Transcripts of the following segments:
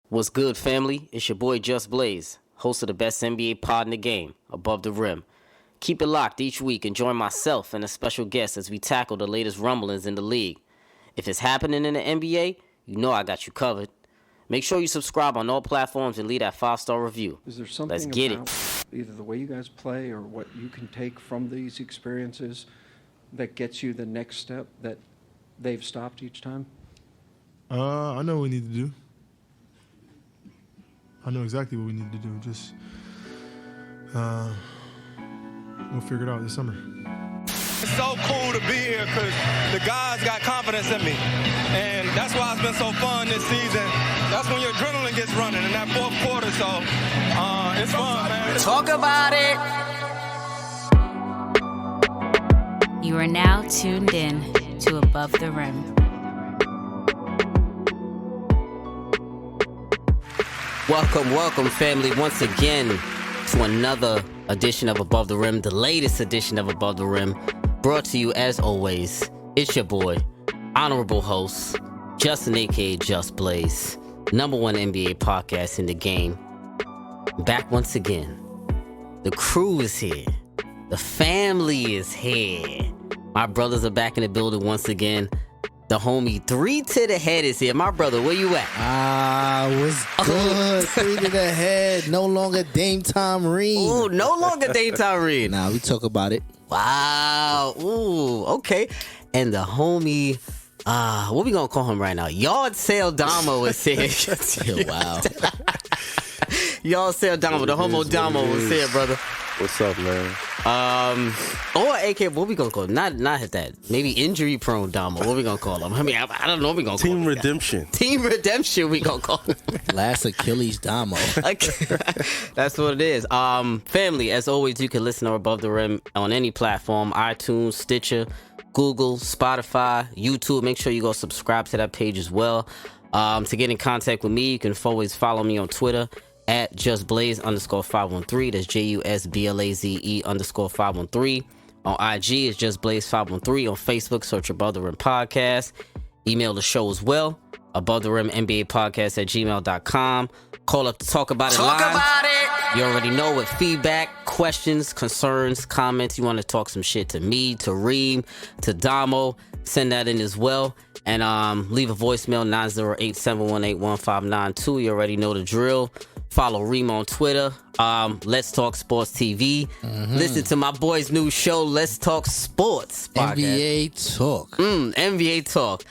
What's good, family? It's your boy Just Blaze, host of the best NBA pod in the game, Above the Rim. Keep it locked each week and join myself and a special guest as we tackle the latest rumblings in the league. If it's happening in the NBA, you know I got you covered. Make sure you subscribe on all platforms and leave that 5-star review. Is there something Let's get about it. either the way you guys play or what you can take from these experiences that gets you the next step that they've stopped each time? I know what we need to do. I know exactly what we need to do. Just, we'll figure it out this summer. It's so cool to be here because the guys got confidence in me. And that's why it's been so fun this season. That's when your adrenaline gets running in that fourth quarter. So it's fun, man. Talk about it. You are now tuned in to Above the Rim. Welcome, family, once again to another edition of Above the Rim, the latest edition of Above the Rim, brought to you as always. It's your boy, honorable host, Justin aka Just Blaze, number one NBA podcast in the game. Back once again. The crew is here. The family is here. My brothers are back in the building once again. The homie 3 to the head is here. My brother, where you at? What's good? 3 to the head. No longer Dame Tom Reed. Ooh, no longer Dame Time Reed. Nah, we talk about it. Wow. Ooh, okay. And the homie, what we gonna call him right now? Yard Sale Damo is here. Wow. Yard Sale Damo, the homo Damo is here, brother. What's up, man? Or AK, what we gonna call him? Not hit that. Maybe injury prone Damo. What we gonna call him? I mean, I don't know what we gonna call him. Team Redemption. Team Redemption, we gonna call him. Last Achilles Damo. That's what it is. Family, as always, you can listen to Above the Rim on any platform: iTunes, Stitcher, Google, Spotify, YouTube. Make sure you go subscribe to that page as well. To get in contact with me, you can always follow me on Twitter at justblaze_513. That's JUSBLAZE_513. On IG, it's justblaze513. On Facebook, search Above the Rim Podcast. Email the show as well, Above the Rim NBA Podcast at gmail.com. Call up to talk about it live. Talk about it! You already know, with feedback, questions, concerns, comments. You want to talk some shit to me, to Reem, to Damo, send that in as well. And leave a voicemail, 908-718-1592. You already know the drill. Follow Reem on Twitter. Let's Talk Sports TV. Listen to my boy's new show, Let's Talk Sports podcast. NBA Talk. NBA Talk.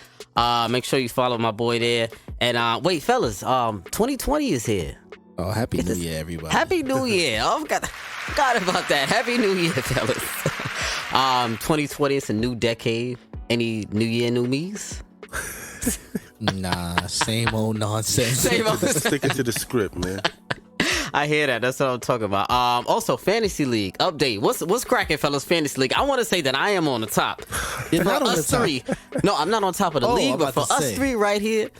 Make sure you follow my boy there. And wait, fellas, 2020 is here. Oh, Happy New Year, everybody. Happy New Year. Oh, forgot about that. Happy New Year, fellas. 2020 is a new decade. Any New Year, new me's? Nah, same old nonsense. Sticking to the script, man. I hear that. That's what I'm talking about. Also, Fantasy League update. What's cracking, fellas? Fantasy League. I want to say that I am on the top. You're for not on us the top. three. No, I'm not on top of the league, I'm but for about to us say. three right here,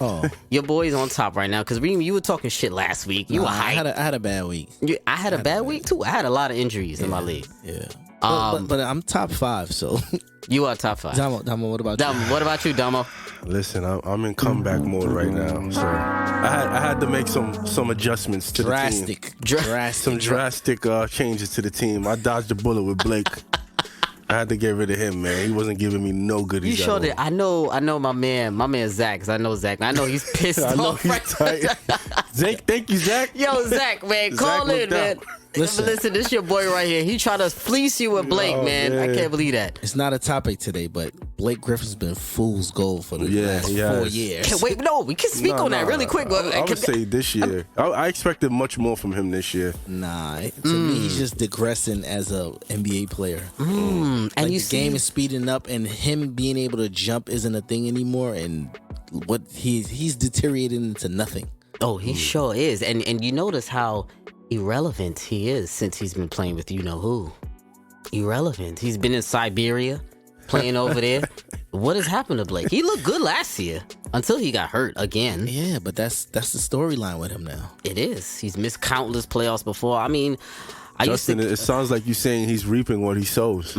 your boy's on top right now. Because Reem, you were talking shit last week. You were hyped. I had a bad week. I had a bad week too. I had a lot of injuries in my league. Yeah. But I'm top 5, so. You are top 5. Damo, what about you? What about you, Damo? Listen, I'm in comeback mode right now, so I had to make some adjustments to the team. Some drastic changes to the team. I dodged a bullet with Blake. I had to get rid of him, man. He wasn't giving me no goodies. You sure did. I know my man Zach, because I know Zach. I know he's pissed off right now. Zach, thank you, Zach. Yo, Zach, man, call in, man. Listen, this your boy right here. He tried to fleece you with Blake, man. I can't believe that. It's not a topic today, but Blake Griffin's been fool's gold for the last 4 years. Wait, no, we can speak on that really quick. I would say this year. I expected much more from him this year. Nah, to me, he's just digressing as a NBA player. And the game is speeding up, and him being able to jump isn't a thing anymore. And what he's deteriorating into nothing. Oh, he sure is. And you notice how irrelevant he is since he's been playing with you know who. Irrelevant. He's been in Siberia playing over there. What has happened to Blake? He looked good last year until he got hurt again. Yeah, but that's the storyline with him now. It is. He's missed countless playoffs before. I mean, Justin, it sounds like you're saying he's reaping what he sows.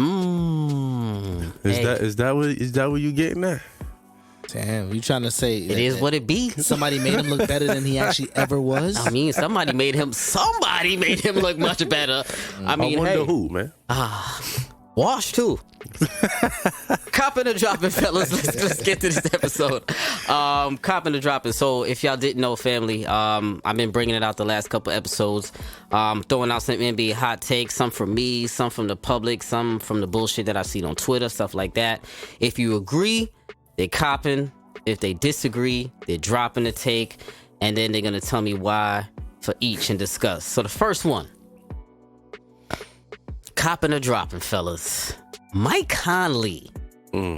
Is that what you getting at? Damn, you trying to say It is what it be. somebody made him look better than he actually ever was? I mean, somebody made him look much better. I mean, I wonder hey, who, man. Wash too. Copping or dropping, fellas. Let's get to this episode. Copping or dropping. So if y'all didn't know, family, I've been bringing it out the last couple episodes. Throwing out some NBA hot takes, some from me, some from the public, some from the bullshit that I see on Twitter, stuff like that. If you agree, they're copping. If they disagree, they're dropping the take, and then they're gonna tell me why for each and discuss. So the first one, copping or dropping, fellas. Mike Conley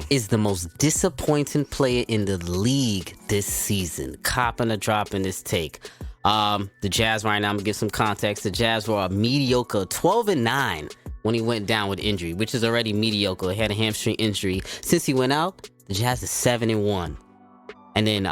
is the most disappointing player in the league this season. Copping or dropping this take. The Jazz right now, I'm gonna give some context. The Jazz were a mediocre 12-9 when he went down with injury, which is already mediocre. He had a hamstring injury. Since he went out, the Jazz is 7-1. And then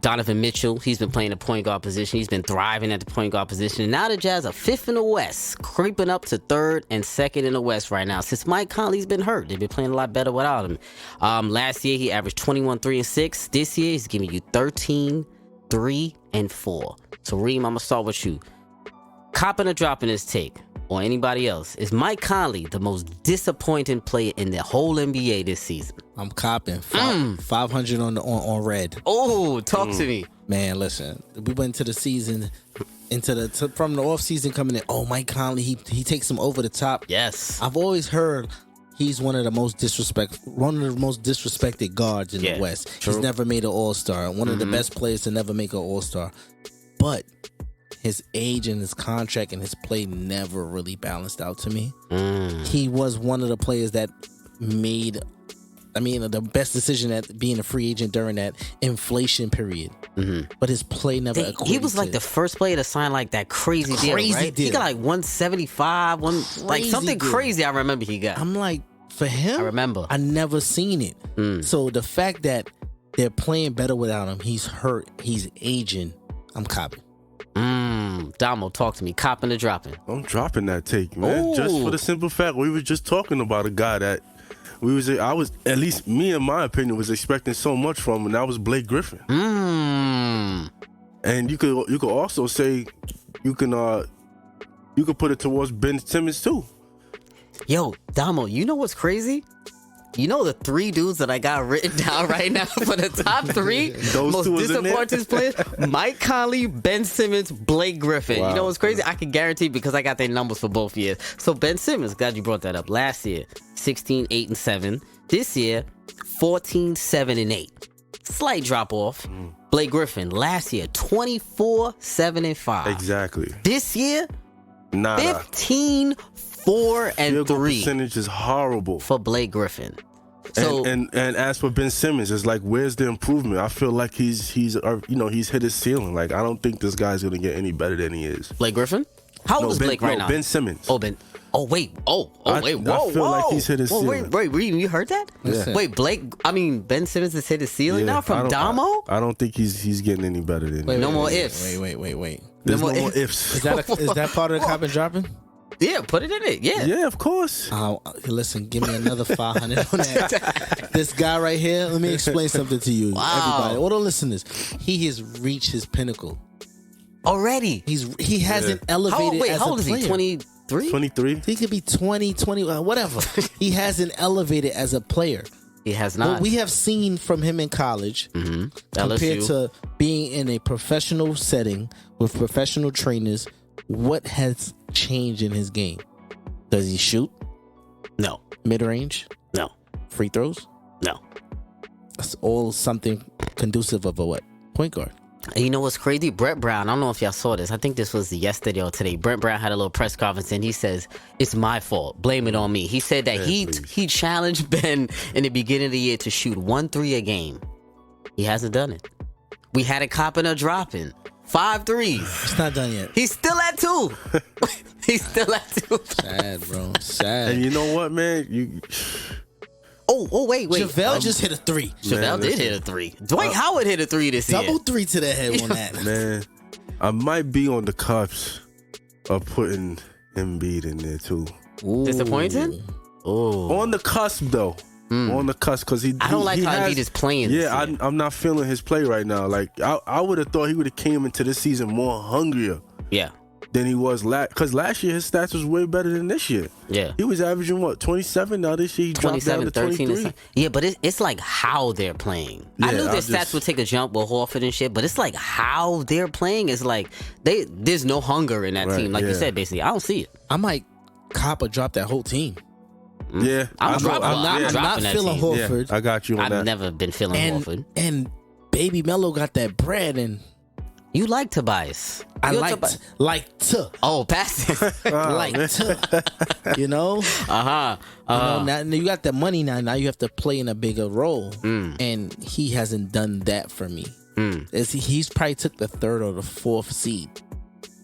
Donovan Mitchell, he's been playing the point guard position. He's been thriving at the point guard position. And now the Jazz are 5th in the West, creeping up to 3rd and 2nd in the West right now. Since Mike Conley's been hurt, they've been playing a lot better without him. Last year, he averaged 21, 3, and 6. This year, he's giving you 13, 3, and 4. So, Reem, I'm going to start with you. Copping or dropping this take, or anybody else, is Mike Conley the most disappointing player in the whole NBA this season? I'm copping 500 on red. Oh, talk to me. Man, listen, we went to the season, from the off season coming in. Oh, Mike Conley, he takes him over the top. Yes, I've always heard he's one of the most disrespected guards in the West. True. He's never made an All-Star. One of the best players to never make an All-Star. But his age and his contract and his play never really balanced out to me. He was one of the players that made, the best decision at being a free agent during that inflation period. But his play never equated. He was like the first player to sign like that crazy deal, right? He got like 175, something deal. crazy. I remember he got. I'm like, for him, I remember. I never seen it. So the fact that they're playing better without him, he's hurt, he's aging, I'm copping. Damo, talk to me. Copping or dropping? I'm dropping that take, man. Ooh. Just for the simple fact, we were just talking about a guy that I was, at least me in my opinion, was expecting so much from, and that was Blake Griffin. And you could also say you could put it towards Ben Simmons too. Yo, Damo, you know what's crazy? You know the 3 dudes that I got written down right now for the top 3 most disappointing players? Mike Conley, Ben Simmons, Blake Griffin. Wow. You know what's crazy? I can guarantee because I got their numbers for both years. So Ben Simmons, glad you brought that up. Last year, 16, 8, and 7. This year, 14, 7, and 8. Slight drop off. Blake Griffin, last year, 24, 7, and 5. Exactly. This year, 15, 4, and 3. Field percentage is horrible for Blake Griffin. So, and as for Ben Simmons, it's like, where's the improvement? I feel like he's hit his ceiling. Like, I don't think this guy's gonna get any better than he is. Blake Griffin? How old is Blake right now? Ben Simmons. Wait. Whoa. I feel like he's hit his ceiling. Wait, you heard that? Listen. Wait, Ben Simmons has hit his ceiling now from Damo? I don't think he's getting any better than no more ifs. Wait. There's no more ifs. Is that part of the cop and dropping? Yeah, put it in it. Yeah. Yeah, of course. Listen, give me another 500 on that. This guy right here, let me explain something to you. Wow. Everybody, all the listeners, he has reached his pinnacle. Already? He hasn't elevated as a player. How old is he? 23? 23? He could be 20, whatever. He hasn't elevated as a player. He has not. What we have seen from him in college compared to being in a professional setting with professional trainers, what has changed in his game? Does he shoot? No. Mid-range? No. Free throws? No. That's all something conducive of a what? Point guard. And you know what's crazy? Brett Brown, I don't know if y'all saw this. I think this was yesterday or today. Brett Brown had a little press conference and he says, it's my fault. Blame it on me. He said that he challenged Ben in the beginning of the year to shoot 1 3 a game. He hasn't done it. We had a copping or dropping. 5 threes. It's not done yet. He's still at 2. He's still at 2. Sad, bro. Sad. And you know what, man? Oh, wait. JaVale just hit a 3. JaVale did hit a 3. Dwight Howard hit a 3 this year. Double 3 to the head on that. Man, I might be on the cusp of putting Embiid in there too. Disappointed? On the cusp, though. on the cusp because I don't like how Embiid is playing. Yeah, I'm not feeling his play right now. Like I would have thought he would have came into this season more hungrier. Yeah. Than he was because last year his stats was way better than this year. Yeah. He was averaging 27. Now this year he dropped down to 23. Yeah, but it's like how they're playing. Yeah, I knew their stats would take a jump with Horford and shit, but it's like how they're playing is like there's no hunger in that team. Like you said, basically, I don't see it. I might cop or drop that whole team. Yeah, I'm not feeling Horford. Yeah, I got you on that. I've never been feeling Horford. And Baby Melo got that bread and. You like Tobias. Like to. Oh, pass it. Like to. You know? Now you got the money now. Now you have to play in a bigger role. And he hasn't done that for me. He's probably took the 3rd or the 4th seed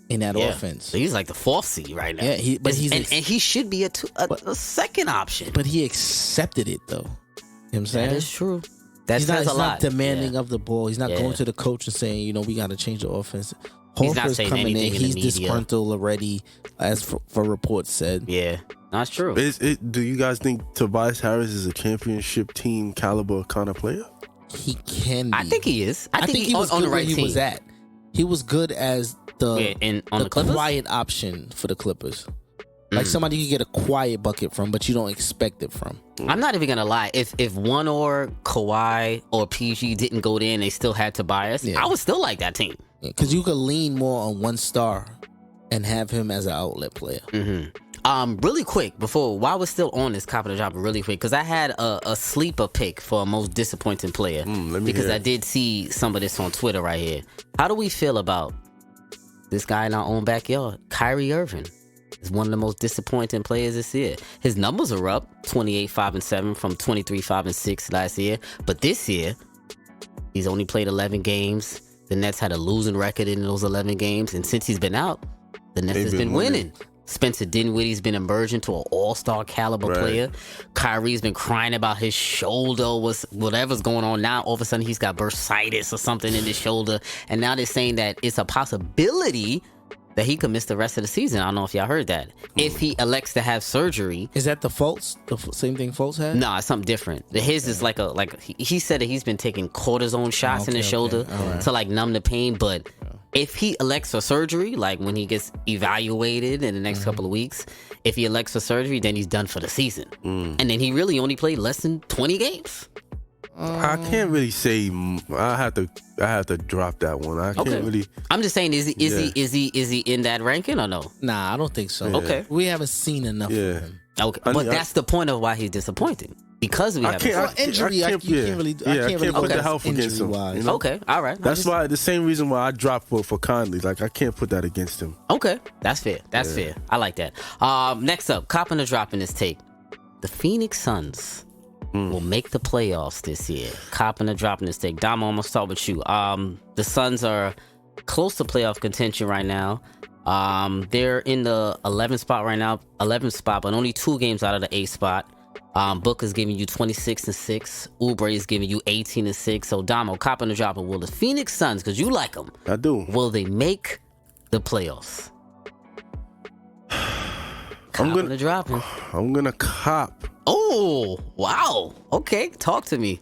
in that offense. So he's like the 4th seed right now. Yeah, but he should be a second option. But he accepted it though. You know what I'm saying? That is true. He's not demanding of the ball. He's not going to the coach and saying, we got to change the offense. Horford's coming in. He's disgruntled already, as for reports said. Yeah, that's true. Do you guys think Tobias Harris is a championship team caliber kind of player? He can be. I think he is. I think he was on good the right where he was at. He was good as the quiet option for the Clippers. Like somebody you get a quiet bucket from, but you don't expect it from. I'm not even gonna lie. If one or Kawhi or PG didn't go there and they still had Tobias, I would still like that team. Because you could lean more on one star and have him as an outlet player. Really quick while we're still on this cop of the job, really quick, because I had a sleeper pick for a most disappointing player. Because I did see some of this on Twitter right here. How do we feel about this guy in our own backyard, Kyrie Irving? Is one of the most disappointing players this year. His numbers are up 28-5-7 from 23-5-6 last year. But this year, he's only played 11 games. The Nets had a losing record in those 11 games. And since he's been out, the Nets has been winning. Spencer Dinwiddie's been emerging to an all-star caliber player. Kyrie's been crying about his shoulder, whatever's going on now. All of a sudden, he's got bursitis or something in his shoulder. And now they're saying that it's a possibility that he could miss the rest of the season. I don't know if y'all heard that. If he elects to have surgery. Is that the Fultz? The same thing Fultz had? No, it's something different. His is he said that he's been taking cortisone shots in his shoulder to like numb the pain. But if he elects for surgery, like when he gets evaluated in the next couple of weeks, if he elects for surgery, then he's done for the season. And then he really only played less than 20 games. I can't really say. I have to drop that one. I can't really. I'm just saying, is he in that ranking or no? Nah, I don't think so. Yeah. Okay, we haven't seen enough of him. Okay, but that's the point of why he's disappointing, because we haven't. Injury. I can't really put the health against him. You know? Okay, all right. That's why the same reason why I dropped for Conley. Like I can't put that against him. Okay, that's fair. That's fair. I like that. Next up, copping or dropping this take. The Phoenix Suns will make the playoffs this year. Copping or dropping this take. Damo, I'm gonna start with you. The Suns are close to playoff contention right now. They're in the 11th spot right now. 11th spot, but only 2 games out of the 8th spot. Booker's giving you 26-6. Oubre is giving you 18-6. So Damo, copping or dropping. Will the Phoenix Suns, because you like them, I do, will they make the playoffs? I'm gonna cop. Oh, wow. Okay, talk to me.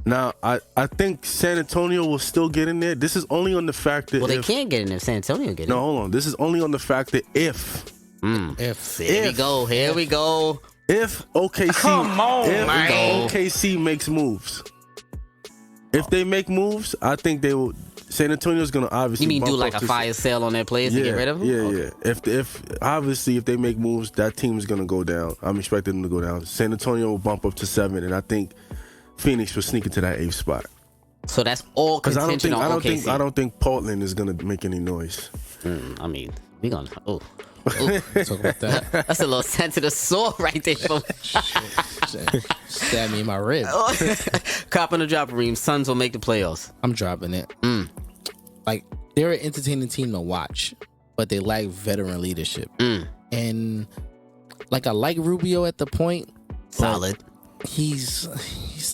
Now, I think San Antonio will still get in there. This is only on the fact that they can't get in there. San Antonio get in. No, hold on. This is only on the fact that if Here we go. If OKC, OKC makes moves, if they make moves, I think they will. San Antonio's gonna obviously. You mean do like a fire sale on their players to get rid of them? Yeah. If obviously if they make moves, that team is gonna go down. I'm expecting them to go down. San Antonio will bump up to 7, and I think Phoenix will sneak into that 8th spot. So that's all contention on OKC. I don't think Portland is gonna make any noise. I mean, we gonna. Talk about that. That's a little sensitive sore right there. Stab me in my rib. Copping or dropping, Reem. Suns will make the playoffs. I'm dropping it. Like, they're an entertaining team to watch, but they lack veteran leadership. And like, I like Rubio at the point. Solid. He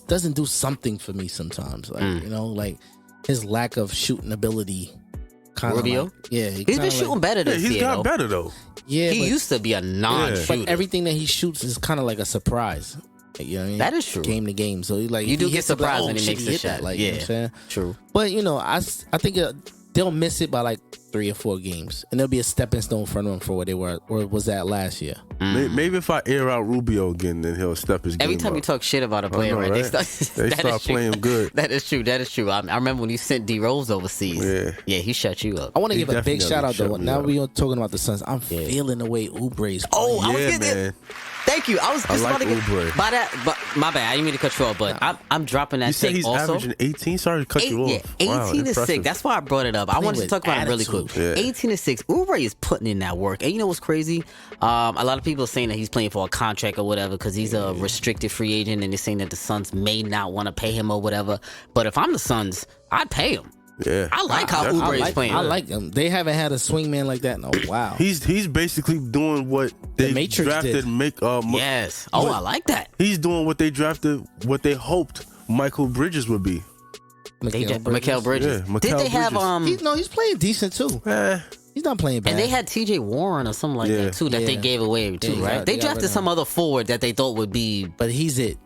doesn't do something for me sometimes. Like, like his lack of shooting ability. Rubio? He's been shooting better this year. He's got better though. Yeah, he used to be a non-shooter. But everything that he shoots is kind of like a surprise. You know what I mean? That is true. Game to game. So like you do get hits it, surprised like, when he makes the shot. Like, yeah, you know what I'm saying? True. But I think they'll miss it by like 3 or 4 games, and there'll be a stepping stone for them for where they were or was that last year. Maybe if I air out Rubio again, then he'll step his game Every time up. you talk shit about a player, right? They start playing good. That is true. I remember when you sent D Rose overseas. Yeah, he shut you up. I want to give a big shout out though. Now we are talking about the Suns. I'm feeling the way Oubre's playing. I was getting it. Thank you. I was just like about to get Oubre. by that, but my bad. I didn't mean to cut you off, but I'm dropping that. You said he's also. averaging 18. Sorry to cut you off. Yeah, 18 to 6. That's why I brought it up. I wanted to talk about it really quick. Yeah. 18 to 6. Oubre is putting in that work, and you know what's crazy? A lot of people are saying that he's playing for a contract or whatever because he's a restricted free agent, and they're saying that the Suns may not want to pay him or whatever. But if I'm the Suns, I'd pay him. Yeah, I like how Oubre is playing. I like him. They haven't had a swingman like that in a while. He's basically doing what they Matrix drafted. did. Yes. Oh, I like that. He's doing what they drafted, what they hoped Michael Bridges would be. Mikal Bridges. Yeah, Did they have He's playing decent too. He's not playing bad. And they had T.J. Warren or something like that too that they gave away too, right? They drafted some other forward that they thought would be, but he's it.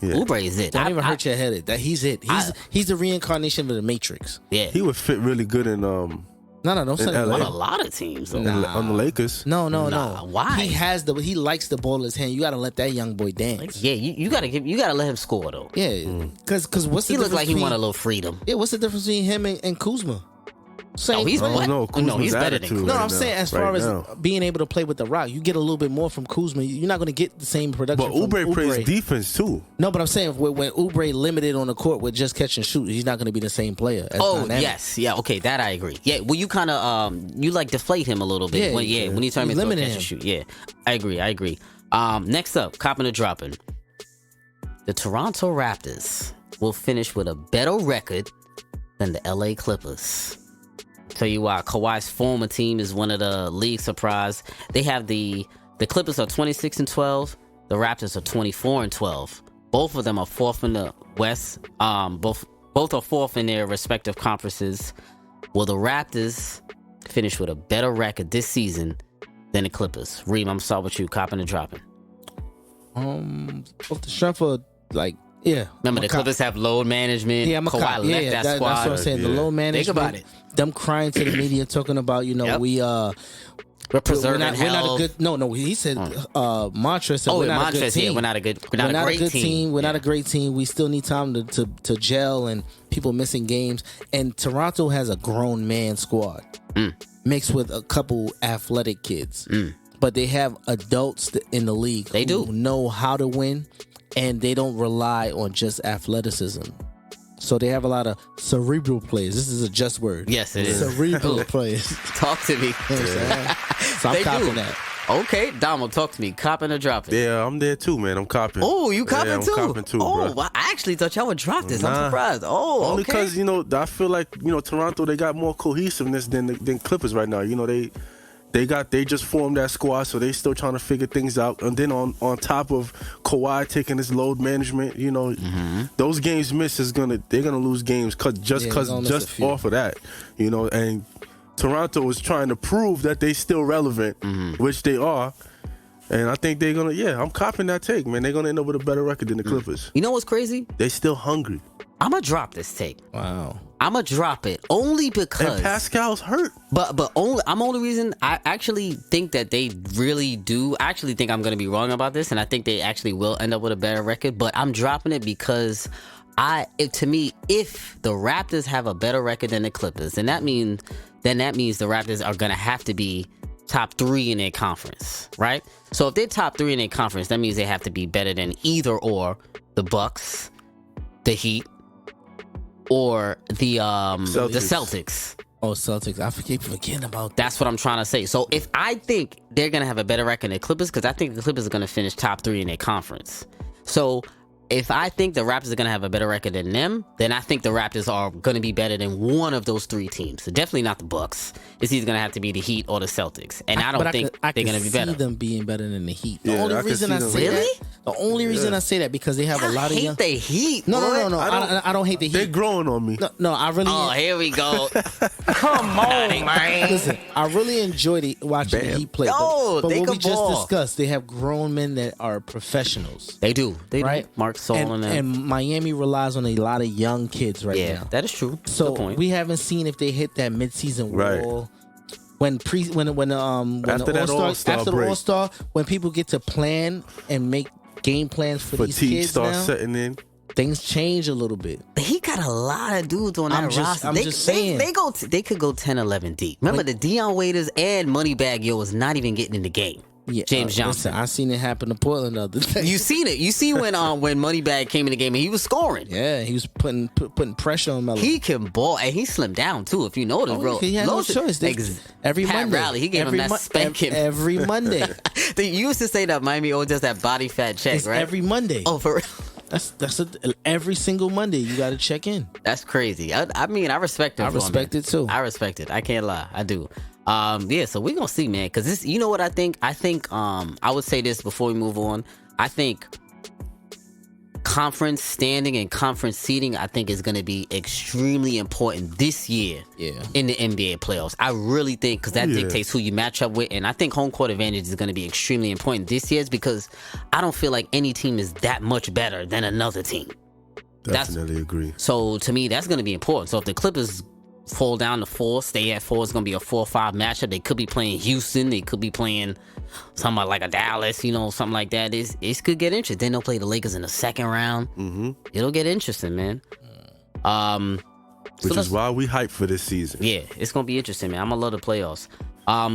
Yeah. Oubre is it. Don't even hurt your head. That he's it. He's the reincarnation of the Matrix. Yeah, he would fit really good in don't say on a lot of teams. on the Lakers. No. Why? He likes the ball in his hand. You got to let that young boy dance. Yeah, you gotta let him score though. Yeah, because what's the He difference? looked like he want a little freedom. Yeah, what's the difference between him and Kuzma? Same. He's Oh, no, he's better than Kuzma. No, I'm saying as far as being able to play with the rock, you get a little bit more from Kuzma. You're not going to get the same production. But Oubre plays defense too. No, but I'm saying when Oubre limited on the court with just catch and shoot, he's not going to be the same player. Yes, yeah, okay, that I agree. Yeah, well, you kind of you like deflate him a little bit. When you turn him into a catch and shoot. Yeah, I agree. Next up, copping and dropping. The Toronto Raptors will finish with a better record than the LA Clippers. Tell you why. Kawhi's former team is one of the league surprise. They have the Clippers are 26-12. The Raptors are 24-12. Both of them are fourth in the West. Both are fourth in their respective conferences. Will the Raptors finish with a better record this season than the Clippers? Reem, I'm sorry with you, copping and dropping. Off the strength of Remember, the Clippers have load management. Yeah, Kawhi left that squad. That's what I'm saying. The load management. Think about it. Them crying to the media, talking about we're preserving we're not a good. No. He said mantra said we're not a good team. We're not a great team. We're not a great team. We still need time to gel and people missing games. And Toronto has a grown man squad mixed with a couple athletic kids, but they have adults in the league. They who know how to win. And they don't rely on just athleticism. So they have a lot of cerebral players. This is a just word. Yes, it is. Cerebral players. Talk to me. You know what I'm so I'm copping that. Okay, Damo, talk to me. Copping or dropping? Yeah, I'm there too, man. I'm copping. Oh, you copping too? I'm copping too, bro. Well, I actually thought y'all would drop this. I'm surprised. Oh, only because I feel like Toronto, they got more cohesiveness than Clippers right now. They just formed that squad, so they still trying to figure things out. And then on top of Kawhi taking his load management, those games missed they're gonna lose games just off of that, And Toronto is trying to prove that they still relevant, which they are. And I think they're gonna. I'm copping that take, man. They're gonna end up with a better record than the Clippers. You know what's crazy? They still hungry. I'm gonna drop this take. Wow. I'm gonna drop it only because Pascal's hurt. But only reason I actually think that they really do. I actually think I'm gonna be wrong about this, and I think they actually will end up with a better record. But I'm dropping it because to me, if the Raptors have a better record than the Clippers, then that means the Raptors are gonna have to be top 3 in their conference, right? So if they're top 3 in their conference, that means they have to be better than either or the Bucks, the Heat, or the Celtics. Oh, Celtics. I keep forgetting about that. That's what I'm trying to say. So if I think they're going to have a better record than the Clippers, because I think the Clippers are going to finish top 3 in their conference. So if I think the Raptors are going to have a better record than them, then I think the Raptors are going to be better than one of those three teams. So definitely not the Bucks. It's either going to have to be the Heat or the Celtics. And I don't think they're going to be better. I can see them being better than the Heat. The Yeah, only I can reason see I them. say Really? that, the only reason I say that because they have a lot of young. I hate the Heat. No, boy. I don't hate the They're Heat. growing on me. No, I really. Oh, here we go. Come on, man. Listen, I really enjoyed watching the Heat play. Yo, but they what we can just ball. discussed, they have grown men that are professionals. They do. They Right? do. Mark Sol and them. And Miami relies on a lot of young kids right Yeah, now. that is true. So Good point. we haven't seen if they hit that midseason Right. wall. When After the that All-Star after the break. All-Star, when people get to plan and make game plans for these Fatigue kids starts now, setting in. things change a little bit. He got a lot of dudes on that roster. I'm just saying. They could go 10, 11 deep. Remember, the Dion Waiters and Moneybag Yo was not even getting in the game. Yeah, James Johnson. Listen, I seen it happen to Portland the other day. You seen it. You see when Moneybag came in the game and he was scoring. Yeah, he was putting pressure on Melo. He can ball, and he slimmed down too. If you notice, bro. He had no choice. Every Pat Monday, Riley, he gave him that spanking. Every Monday. They used to say that Miami owes just that body fat check, It's right? every Monday. Oh, for real? Every single Monday you got to check in. That's crazy. I mean, I respect it. I respect it too. I respect it. I can't lie. I do. Yeah, so we're gonna see, man, because this, you know what I think? I think I would say this before we move on. I think conference standing and conference seating, I think, is gonna be extremely important this year in the NBA playoffs. I really think, because that dictates who you match up with, and I think home court advantage is gonna be extremely important this year, because I don't feel like any team is that much better than another team. Definitely agree. So to me, that's gonna be important. So if the Clippers fall down to 4, stay at 4, it's gonna be a 4-5 matchup. They could be playing Houston, they could be playing something like a Dallas, something like that. It could get interesting. Then they'll play the Lakers in the second round. It'll get interesting, man. Which is why we hype for this season. Yeah, it's gonna be interesting, man. I'm gonna love the playoffs.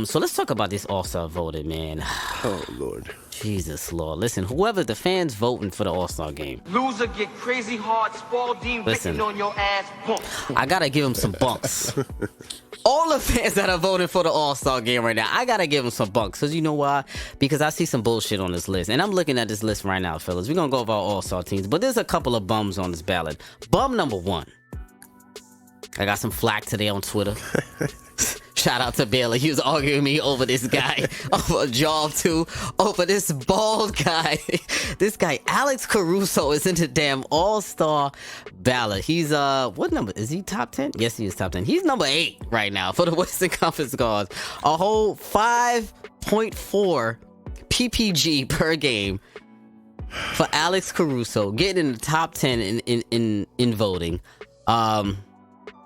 So let's talk about this All-Star voting, man. Oh Lord. Jesus Lord. Listen, whoever the fans voting for the All-Star game, Loser get crazy hard, Spalding written on your ass bump. I gotta give him some bunks. All the fans that are voting for the All-Star game right now, I gotta give them some bunks. Because you know why? Because I see some bullshit on this list. And I'm looking at this list right now, fellas. We're gonna go over our All-Star teams. But there's a couple of bums on this ballot. Bum number 1. I got some flack today on Twitter. Shout out to Bailey. He was arguing me over this guy, over a job too, over this bald guy. This guy, Alex Caruso, is in the damn All-Star ballot. He's, what number? Is he top 10? Yes, he is top 10. He's number 8 right now for the Western Conference guards. A whole 5.4 PPG per game for Alex Caruso, getting in the top 10 in voting.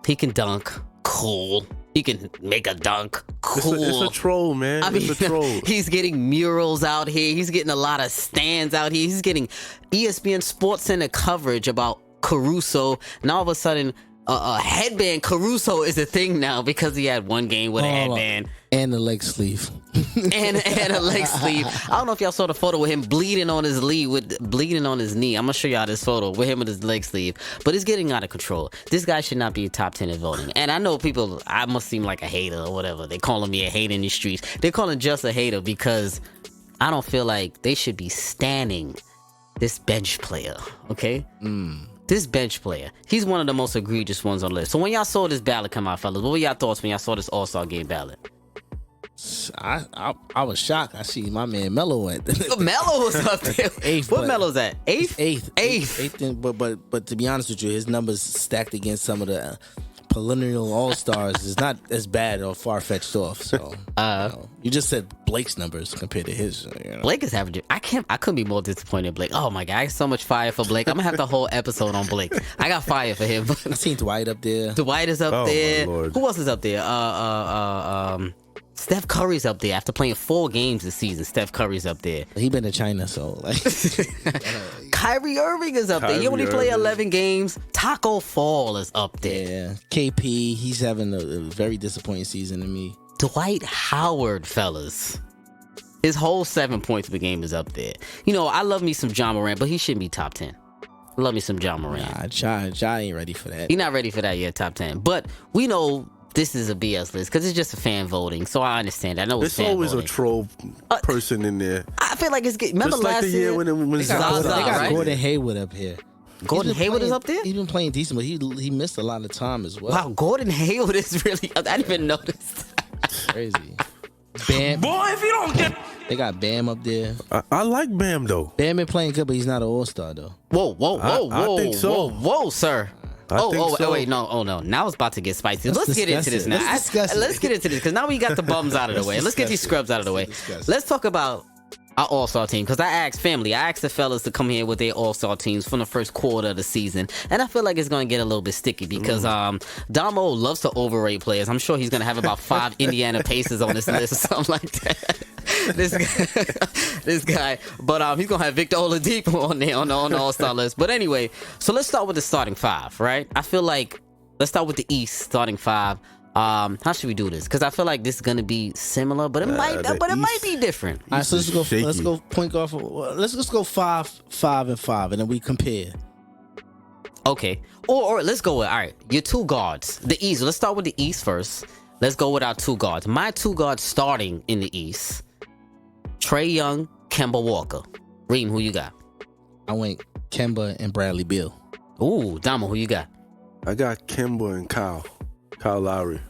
He can dunk. Cool. He can make a dunk. Cool. It's a troll, man. It's a troll. He's getting murals out here. He's getting a lot of stands out here. He's getting ESPN Sports Center coverage about Caruso. And all of a sudden, a headband Caruso is a thing now because he had one game with a headband. And the leg sleeve. and a leg sleeve. I don't know if y'all saw the photo with him bleeding on his knee. I'm gonna show y'all this photo with him with his leg sleeve. But it's getting out of control. This guy should not be top 10 in voting. And I know people, I must seem like a hater or whatever. They calling me a hater in the streets. They're calling just a hater because I don't feel like they should be standing this bench player. Okay? This bench player. He's one of the most egregious ones on the list. So when y'all saw this ballot come out, fellas, what were y'all thoughts when y'all saw this All-Star game ballot? I was shocked. I see my man Melo at Melo was up there. Eighth, what Melo's at? Eighth. But to be honest with you, his numbers stacked against some of the perennial All-Stars is not as bad or far-fetched off. So you just said Blake's numbers compared to his. Blake is averaging. I couldn't be more disappointed in Blake. Oh my god, I got so much fire for Blake. I'm gonna have the whole episode on Blake. I got fire for him. I seen Dwight up there. Dwight is up there. My Lord. Who else is up there? Steph Curry's up there after playing 4 games this season. Steph Curry's up there. He been to China, so like. Kyrie Irving is up there. He only played 11 games. Taco Fall is up there. Yeah, KP, he's having a very disappointing season to me. Dwight Howard, fellas. His whole 7 points per game is up there. I love me some John Morant, but he shouldn't be top 10. I love me some John Morant. Nah, Ja ain't ready for that. He's not ready for that yet, top 10. But we know this is a BS list because it's just a fan voting. So I understand. I know it's fan always voting. a troll person in there. I feel like it's getting. Remember Just like last the year when They got right? Gordon Hayward up here. Gordon Hayward is up there? He's been playing decent, but he missed a lot of time as well. Wow, Gordon Hayward is really. I didn't even notice. Crazy. Bam. Boy, if you don't get. They got Bam up there. I like Bam though. Bam been playing good, but he's not an all-star though. Whoa, think so. whoa, sir. Wait, no. Now it's about to get spicy. Let's get into this now. Let's get into this because now we got the bums out of the way. Let's get these scrubs out of the way. Let's talk about our all-star team because I asked the fellas to come here with their all-star teams from the first quarter of the season, and I feel like it's going to get a little bit sticky because Damo loves to overrate players. I'm sure he's going to have about 5 Indiana Pacers on this list or something like that. This guy, but he's gonna have Victor Oladipo on there on the all-star list. But anyway, so let's start with the starting 5, right? I feel like let's start with the East starting 5. How should we do this? Because I feel like this is gonna be similar, but it might be different. All right, so let's go point guard. Let's just go 5, 5, and 5, and then we compare. Okay, or let's go with your 2 guards. The East. Let's start with the East first. Let's go with our 2 guards. My 2 guards starting in the East: Trae Young, Kemba Walker. Reem, who you got? I went Kemba and Bradley Beal. Ooh, Damo, who you got? I got Kemba and Kyle Lowry.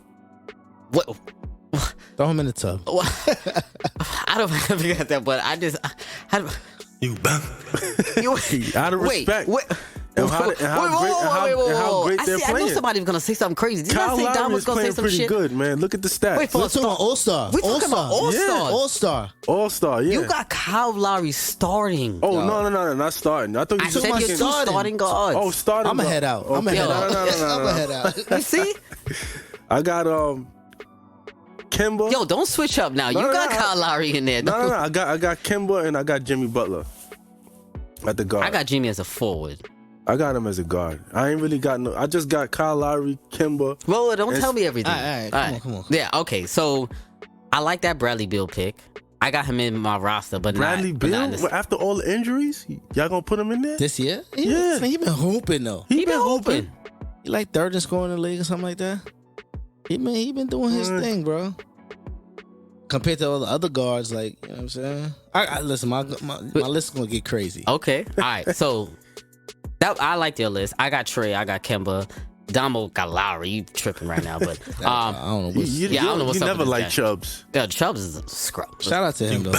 What? Throw him in the tub. I don't forget that, but You out of respect. Wait. And how great they're playing. I knew somebody was gonna say something crazy. Did Kyle I say Dom Lowry was is gonna say playing some pretty shit? good, man. Look at the stats. Wait, for We're talking about all-star. We talking about all-star. Yeah, all-star. All-star, yeah. You got Kyle Lowry starting. Oh, no, not starting. I thought you I said your 2 starting guards. Oh, starting. I'm gonna head out. Okay. I'm gonna head out. No. I'm gonna head out. You see? I got Kemba. Yo, don't switch up now. You got Kyle Lowry in there. No. I got Kemba and I got Jimmy Butler at the guard. I got Jimmy as a forward. I got him as a guard. I ain't really got no. I just got Kyle Lowry, Kemba. Well, don't tell me everything. All right, come on. Yeah, okay. So I like that Bradley Beal pick. I got him in my roster, but Bradley Beal. After all the injuries, y'all gonna put him in there this year? Yeah. He been hooping though. He been hooping. He like 3rd in scoring in the league or something like that. He been doing his thing, bro. Compared to all the other guards, like, you know what I'm saying? I listen, my list is gonna get crazy. Okay, all right. So I like your list. I got Trae. I got Kemba. Damo got Lowry. You tripping right now, but I don't know. I don't know what's you up never with this like guy. Chubbs. Yeah, Chubbs is a scrub. Shout out to him though.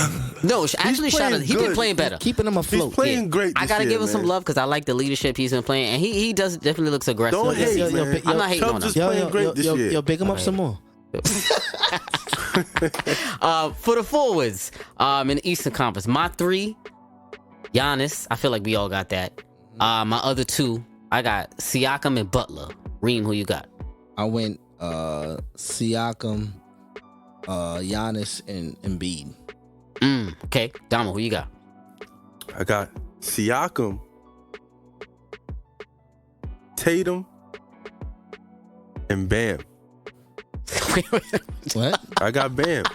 No, actually, shout out. He been good. playing better. Keeping him afloat. He's playing great. I gotta give him some love because I like the leadership he's been playing, and he definitely looks aggressive. Don't hate, man. I'm not hating on Chubbs him. is playing great this year. Yo, big him up some more. For the forwards, in the Eastern Conference, my 3, Giannis. I feel like we all got that. My other 2, I got Siakam and Butler. Reem, who you got? I went Siakam, Giannis, and Embiid. Okay, Damo, who you got? I got Siakam, Tatum, and Bam. What? I got Bam.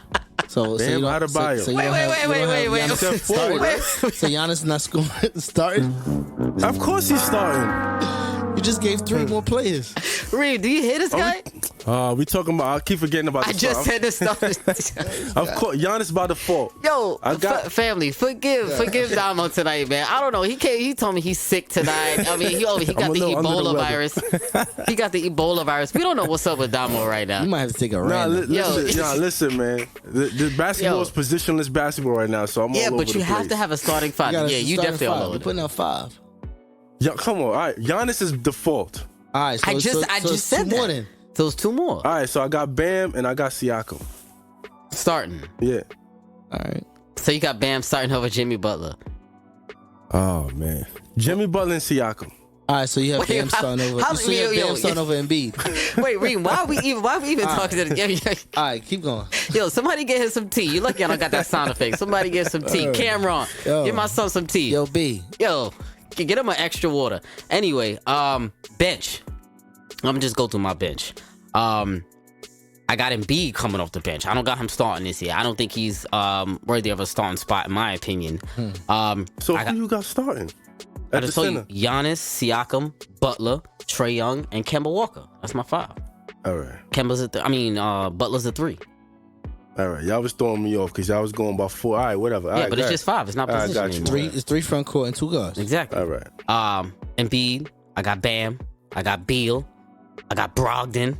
So Bam Adebayo. So you don't have Wait. Giannis starting? So Giannis not starting? Of course he's starting. You just gave 3 more players. Reem, do you hear this guy? We talking about. I keep forgetting about. I just said this stuff. Of course, Giannis by default. Yo, I got family. Forgive Damo tonight, man. I don't know. He told me he's sick tonight. I mean, he got the Ebola virus. He got the Ebola virus. We don't know what's up with Damo right now. You might have to take a random. Listen, man. The basketball is positionless basketball right now, so I'm all over the place. Yeah, but you have to have a starting 5. Yeah, you definitely all over. We're putting out 5. Yeah, come on. All right, Giannis is default. All right, so I just said 2 more that. then. So it's 2 more. All right, so I got Bam and I got Siakam. Starting. Yeah. All right. So you got Bam starting over Jimmy Butler. Oh man, Jimmy Butler and Siakam. All right, so you have Bam starting over. Bam starting over Embiid. Wait, Reem, why are we even talking to the? All right, keep going. Yo, somebody get him some tea. You lucky I don't got that sound effect. Somebody get some tea. Cameron, give my son some tea. Yo, B. Yo, get him an extra water. Anyway, bench. I'm gonna just go through my bench. I got Embiid coming off the bench. I don't got him starting this year. I don't think he's worthy of a starting spot in my opinion. So who you got starting? I just told you Giannis, Siakam, Butler, Trae Young, and Kemba Walker. That's my 5. All right. Kemba's Butler's a 3. All right. Y'all was throwing me off because y'all was going by 4. All right, whatever. All Yeah, right, but it's just 5. It's not All right, position got you. anymore. It's 3 front court and 2 guards. Exactly. All right. Embiid. I got Bam. I got Beal. I got Brogdon.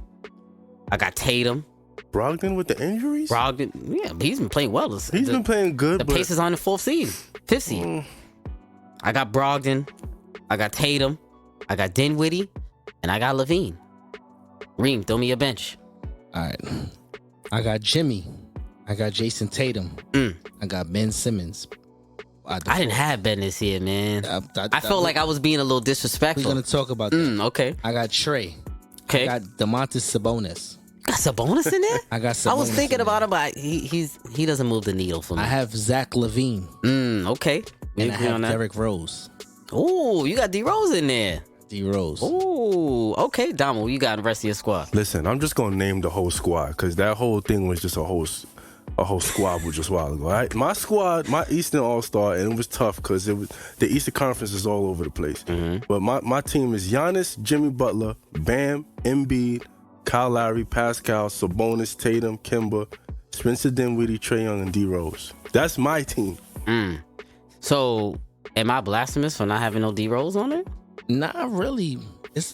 I got Tatum. Brogdon with the injuries? Brogdon, yeah, but he's been playing well. He's been playing good. The but Pacers on the 5th seed. I got Brogdon. I got Tatum. I got Dinwiddie. And I got Levine. Reem, throw me a bench. All right. I got Jimmy. I got Jason Tatum. I got Ben Simmons. I didn't have Ben this year, man. I felt like I was being a little disrespectful. We're going to talk about that. Okay. I got Trey. Okay. I got DeMontis Sabonis. Got Sabonis in there? I got Sabonis. I was thinking about him, but he doesn't move the needle for me. I have Zach LaVine. Okay. And I have Derrick Rose. Oh, you got D Rose in there. D Rose. Oh, okay. Damo, you got the rest of your squad. Listen, I'm just gonna name the whole squad because that whole thing was just a whole squad just a while ago. All right? My squad, my Eastern All-Star, and it was tough because the Eastern Conference is all over the place. But my team is Giannis, Jimmy Butler, Bam, Embiid, Kyle Lowry, Pascal, Sabonis, Tatum, Kemba, Spencer Dinwiddie, Trae Young, and D Rose. That's my team. So, am I blasphemous for not having no D Rose on it? Not really.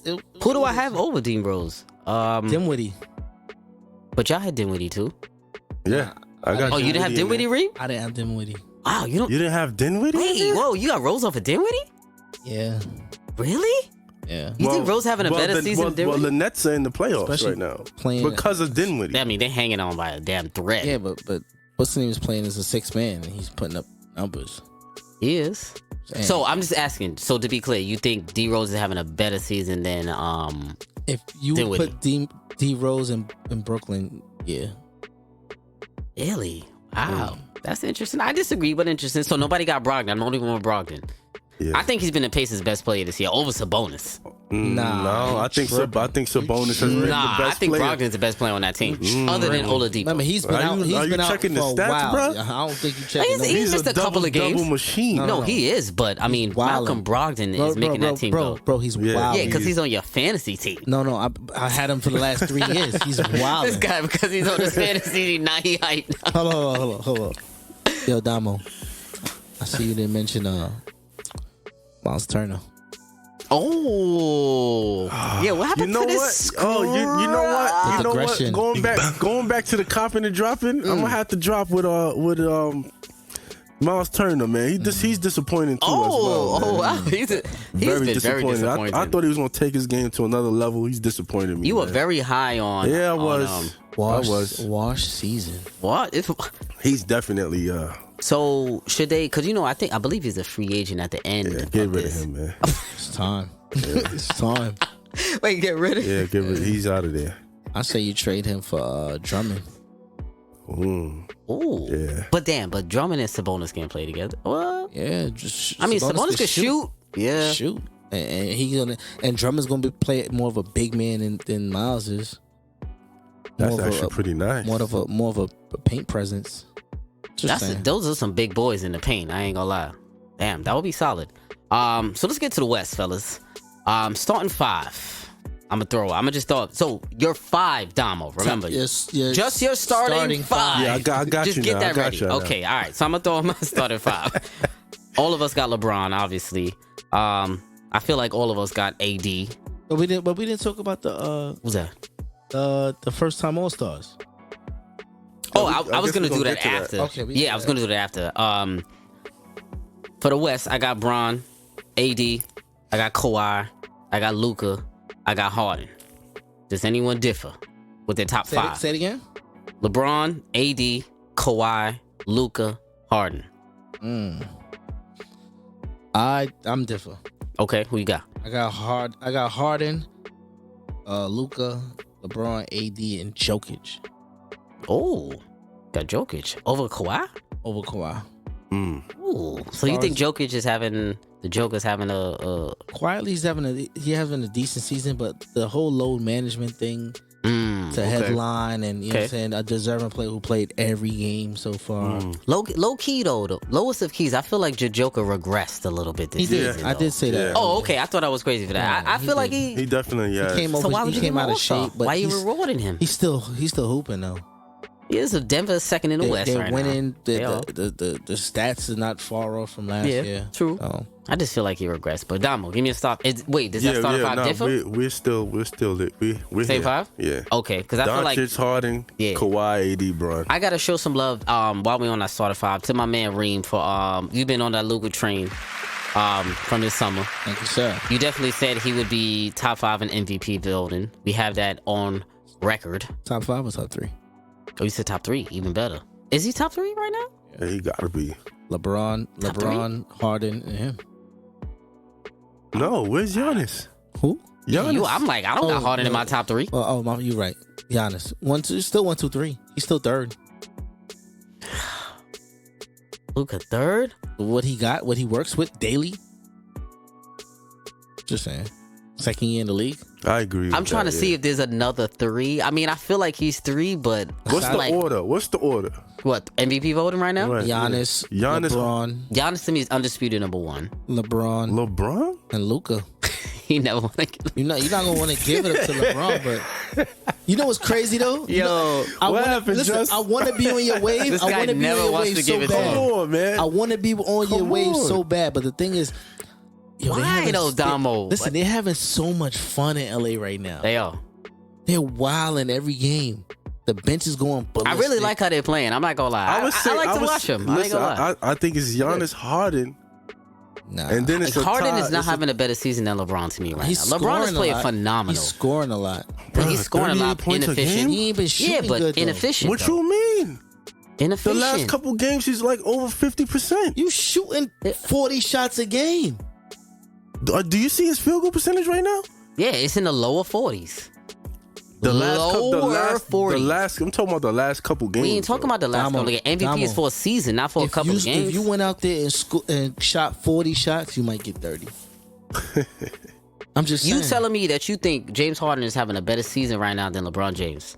Who do I have over D Rose? Dinwiddie. But y'all had Dinwiddie too. Yeah, I got. Oh, you didn't have Dinwiddie, Reed? I didn't have Dinwiddie. Wow, you didn't have Dinwiddie? Wait, whoa, you got Rose over Dinwiddie? Yeah. Really? Yeah. You think Rose having a better season than Dinwiddie? Well, the Nets are in the playoffs Especially right now playing because of Dinwiddie. I mean, they're hanging on by a damn thread. Yeah, but what's the name is playing as a 6th man and he's putting up numbers. He is. Damn. So I'm just asking. So to be clear, you think D Rose is having a better season than if you Dinwiddie. put D Rose in Brooklyn, yeah. Really? Wow. That's interesting. I disagree, but interesting. So nobody got Brogdon. I'm the only one with Brogdon. Yeah. I think he's been the Pacers' best player this year over Sabonis. No, I think Sabonis has been the best I think player. Brogdon's the best player on that team, other than Oladipo. Remember, he's been out. He's been out for checking the a stats, while. bro? I don't think you checking. He's missed a couple of games. Double machine. No, he is. But I mean, Malcolm Brogdon is making that team go. Bro, he's wild. Yeah, because he's on your fantasy team. No, I had him for the last 3 years. He's wild. This guy, because he's on his fantasy team, now he hype. Hold on. Yo, Damo, I see you didn't mention Miles Turner. Oh, yeah. What happened to this? Oh, you know what? You know aggression. what? Going back to the copping and dropping, I'm gonna have to drop with Miles Turner, man. He's disappointing too as well. Man. Wow. He's been very disappointing. I thought he was gonna take his game to another level. He's disappointed me. You were very high on. Yeah, I was. Wash season. What? He's definitely. So should they? Because I believe he's a free agent at the end. Yeah, get rid of him, man. It's time. It's time. Wait, get rid of him? Yeah, get rid. He's out of there. I say you trade him for Drummond. Ooh. Yeah. But Drummond and Sabonis can't play together. What? Yeah, just. Sabonis can shoot. Yeah, shoot. And Drummond's gonna play more of a big man than Miles is. That's actually pretty nice. More of a paint presence. Those are some big boys in the paint. I ain't gonna lie. Damn, that would be solid. So let's get to the West, fellas. Starting 5. I'm gonna just throw. So you're 5, Damo. Remember, just your starting 5. Yeah, I got just you. Get now. that ready. Okay, all right. So I'm gonna throw my starting 5. All of us got LeBron, obviously. I feel like all of us got AD. But we didn't talk about the What's that? The first time All Stars. Oh, I was gonna do that after. Okay, I was gonna do that after. For the West, I got Bron, AD, I got Kawhi, I got Luka, I got Harden. Does anyone differ with their top 5? Say it again. LeBron, AD, Kawhi, Luka, Harden. I'm differ. Okay, who you got? I got Harden, Luka, LeBron, AD, and Jokic. Oh, got Jokic over Kawhi? Over Kawhi. Ooh. So you think Jokic is having a quietly he's having a decent season, but the whole load management thing to headline, and you know what I'm saying, a deserving player who played every game so far. Low key though, lowest of keys. I feel like Joker regressed a little bit this season. I did say that. Oh, okay. I thought I was crazy for that. I feel like he definitely he came out of shape. But why are you rewarding him? He's still hooping though. He is a Denver second in the West right winning, now. The stats are not far off from last year. True. So. I just feel like he regressed. But Damo, give me a stop. Wait, does that starting five differ? We're still we're Same here. five? Yeah. Okay, because I feel like Harden, Kawhi, AD, Bron. I gotta show some love while we on that starting five to my man Reem for you've been on that Luka train from this summer. Thank you, sir. You definitely said he would be top 5 in MVP building. We have that on record. Top 5 or top 3? Oh, you said top 3, even better. Is he top 3 right now? Yeah, he gotta be. LeBron, Harden, and him. No, where's Giannis? Who? Giannis. I'm like, I don't got Harden in my top 3. You're right. Giannis. 1, 2, still 1, 2, 3. He's still third. Luka third? What he works with daily. Just saying. Second year in the league. I agree. I'm trying to see if there's another 3. I mean, I feel like he's 3, but what's the order? What's the order? What, MVP voting right now? Right, Giannis, LeBron. Giannis to me is undisputed number 1. LeBron, and Luka. He never want to. You're not gonna want to give it up to LeBron, but you know what's crazy though? I want to be on your wave. This I guy want to be on never your wants wave to so give it to bad. him. Come on, man. I want to be on your wave so bad, but the thing is, why though, Damo? Listen, they're having so much fun in LA right now. They are. They're wilding every game. The bench is going ballistic. I really like how they're playing. I'm not gonna lie. I like to watch them. Listen, I think it's Giannis, Harden. Nah. And then it's Harden is not having a better season than LeBron to me right now. LeBron is playing phenomenal. He's scoring a lot. Bro, he's scoring a lot. Inefficient. He ain't been shooting but good, inefficient. What you mean? Inefficient. The last couple games, he's like over 50%. You shooting 40 shots a game. Do you see his field goal percentage right now? Yeah, it's in the lower 40s. The last 40s. I'm talking about the last couple games. We ain't talking about the last couple games. MVP is for a season, not for a couple of games. If you went out there and shot 40 shots, you might get 30. I'm just saying. You telling me that you think James Harden is having a better season right now than LeBron James?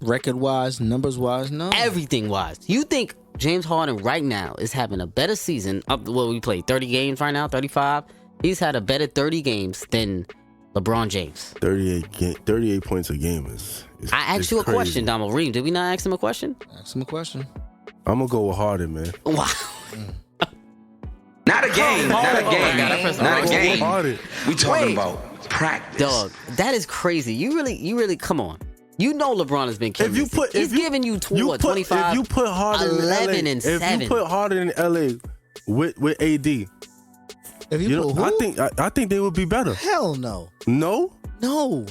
Record-wise, numbers-wise, no. Everything-wise. You think James Harden right now is having a better season? We played 30 games right now, 35. He's had a better 30 games than LeBron James. 38 points a game is I asked you a question, Donald Reem. Did we not ask him a question? Ask him a question. I'm going to go with Harden, man. Wow. Not a game. Not a game. Not a game. Harden. We talking about practice. Dog, that is crazy. You really, come on. You know LeBron has been killing. He's giving you 25, if you put Harden 11 in LA, and 7. If you put Harden in LA with AD, if you put who? I think they would be better. Hell no. No? No.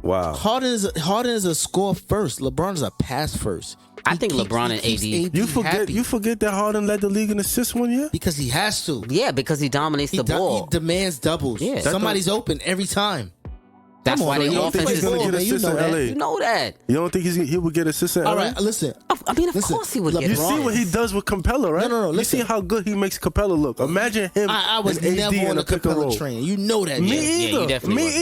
Wow. Harden is a score first. LeBron is a pass first. I think LeBron and AD. You forget that Harden led the league in assists one year? Because he has to. Yeah, because he dominates the ball. He demands doubles. Yeah. Somebody's open every time. That's why the offense is going to get assists in LA. You know that. You don't think he would get assists in LA? All right, listen. I mean, of course he would get assists. You see what he does with Capella, right? No. Listen. You see how good he makes Capella look. Imagine him. I was never on a Capella train. You know that. Me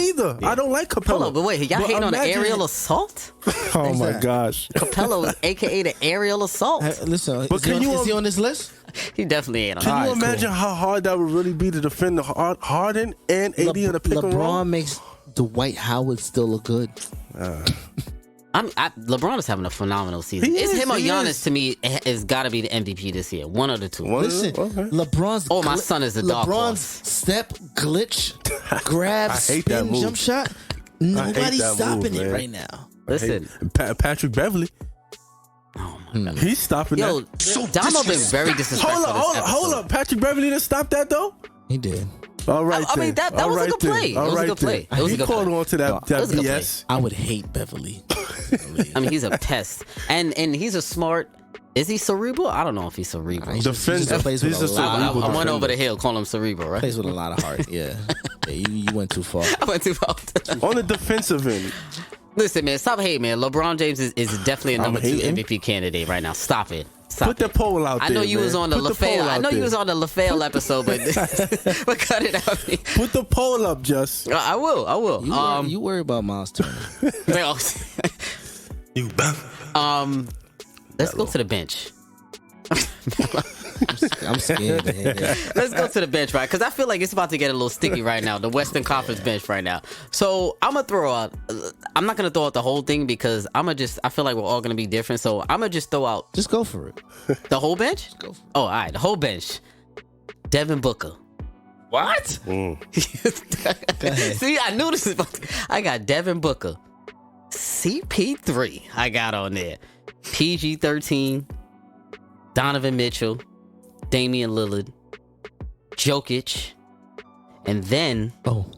either. Yeah. I don't like Capella. But wait, y'all hating on the aerial assault? Oh my gosh. Capella is AKA the aerial assault. Listen, is he on this list? He definitely ain't on. Can you imagine how hard that would really be to defend Harden and AD in a pick and roll? LeBron makes Dwight Howard still look good. LeBron is having a phenomenal season. It's him or Giannis to me has got to be the MVP this year. One of the two. Listen, LeBron's. Oh, my son is a dog. LeBron's step, glitch, grab, spin, jump shot. Nobody's stopping it right now. Listen, Patrick Beverly. Oh my God. He's stopping that. Yo, Damo been very disrespectful. Hold up. Patrick Beverly didn't stop that though? He did. All right. I mean, that was a good play. It was a good play. He called on to that BS. I would hate Beverly. I mean, he's a pest. And he's a smart. Is he cerebral? I don't know if he's cerebral. He's a cerebral. I went over the hill, call him cerebral, right? Plays with a lot of heart. Yeah. You went too far. I went too far. On the defensive end. Listen, man, stop hating, man. LeBron James is definitely a number 2 MVP candidate right now. Stop it. Stop Put the poll out there. I know you was on the LaFell. I know you was on the LaFell episode, but cut it out. Put the poll up, Just. I will. You worry about Miles Turner. You bet. Let's go to the bench. I'm scared to hear that. Let's go to the bench, right? Because I feel like it's about to get a little sticky right now. The Western Conference bench right now. So I'm gonna throw out. I'm not gonna throw out the whole thing because I feel like we're all gonna be different. So I'm gonna just throw out. Just go for it. The whole bench. Just go for it. Oh, all right. The whole bench. Devin Booker. What? Go ahead. See, I knew this. I got Devin Booker. CP3. I got on there. PG-13. Donovan Mitchell. Damian Lillard, Jokic, and then oh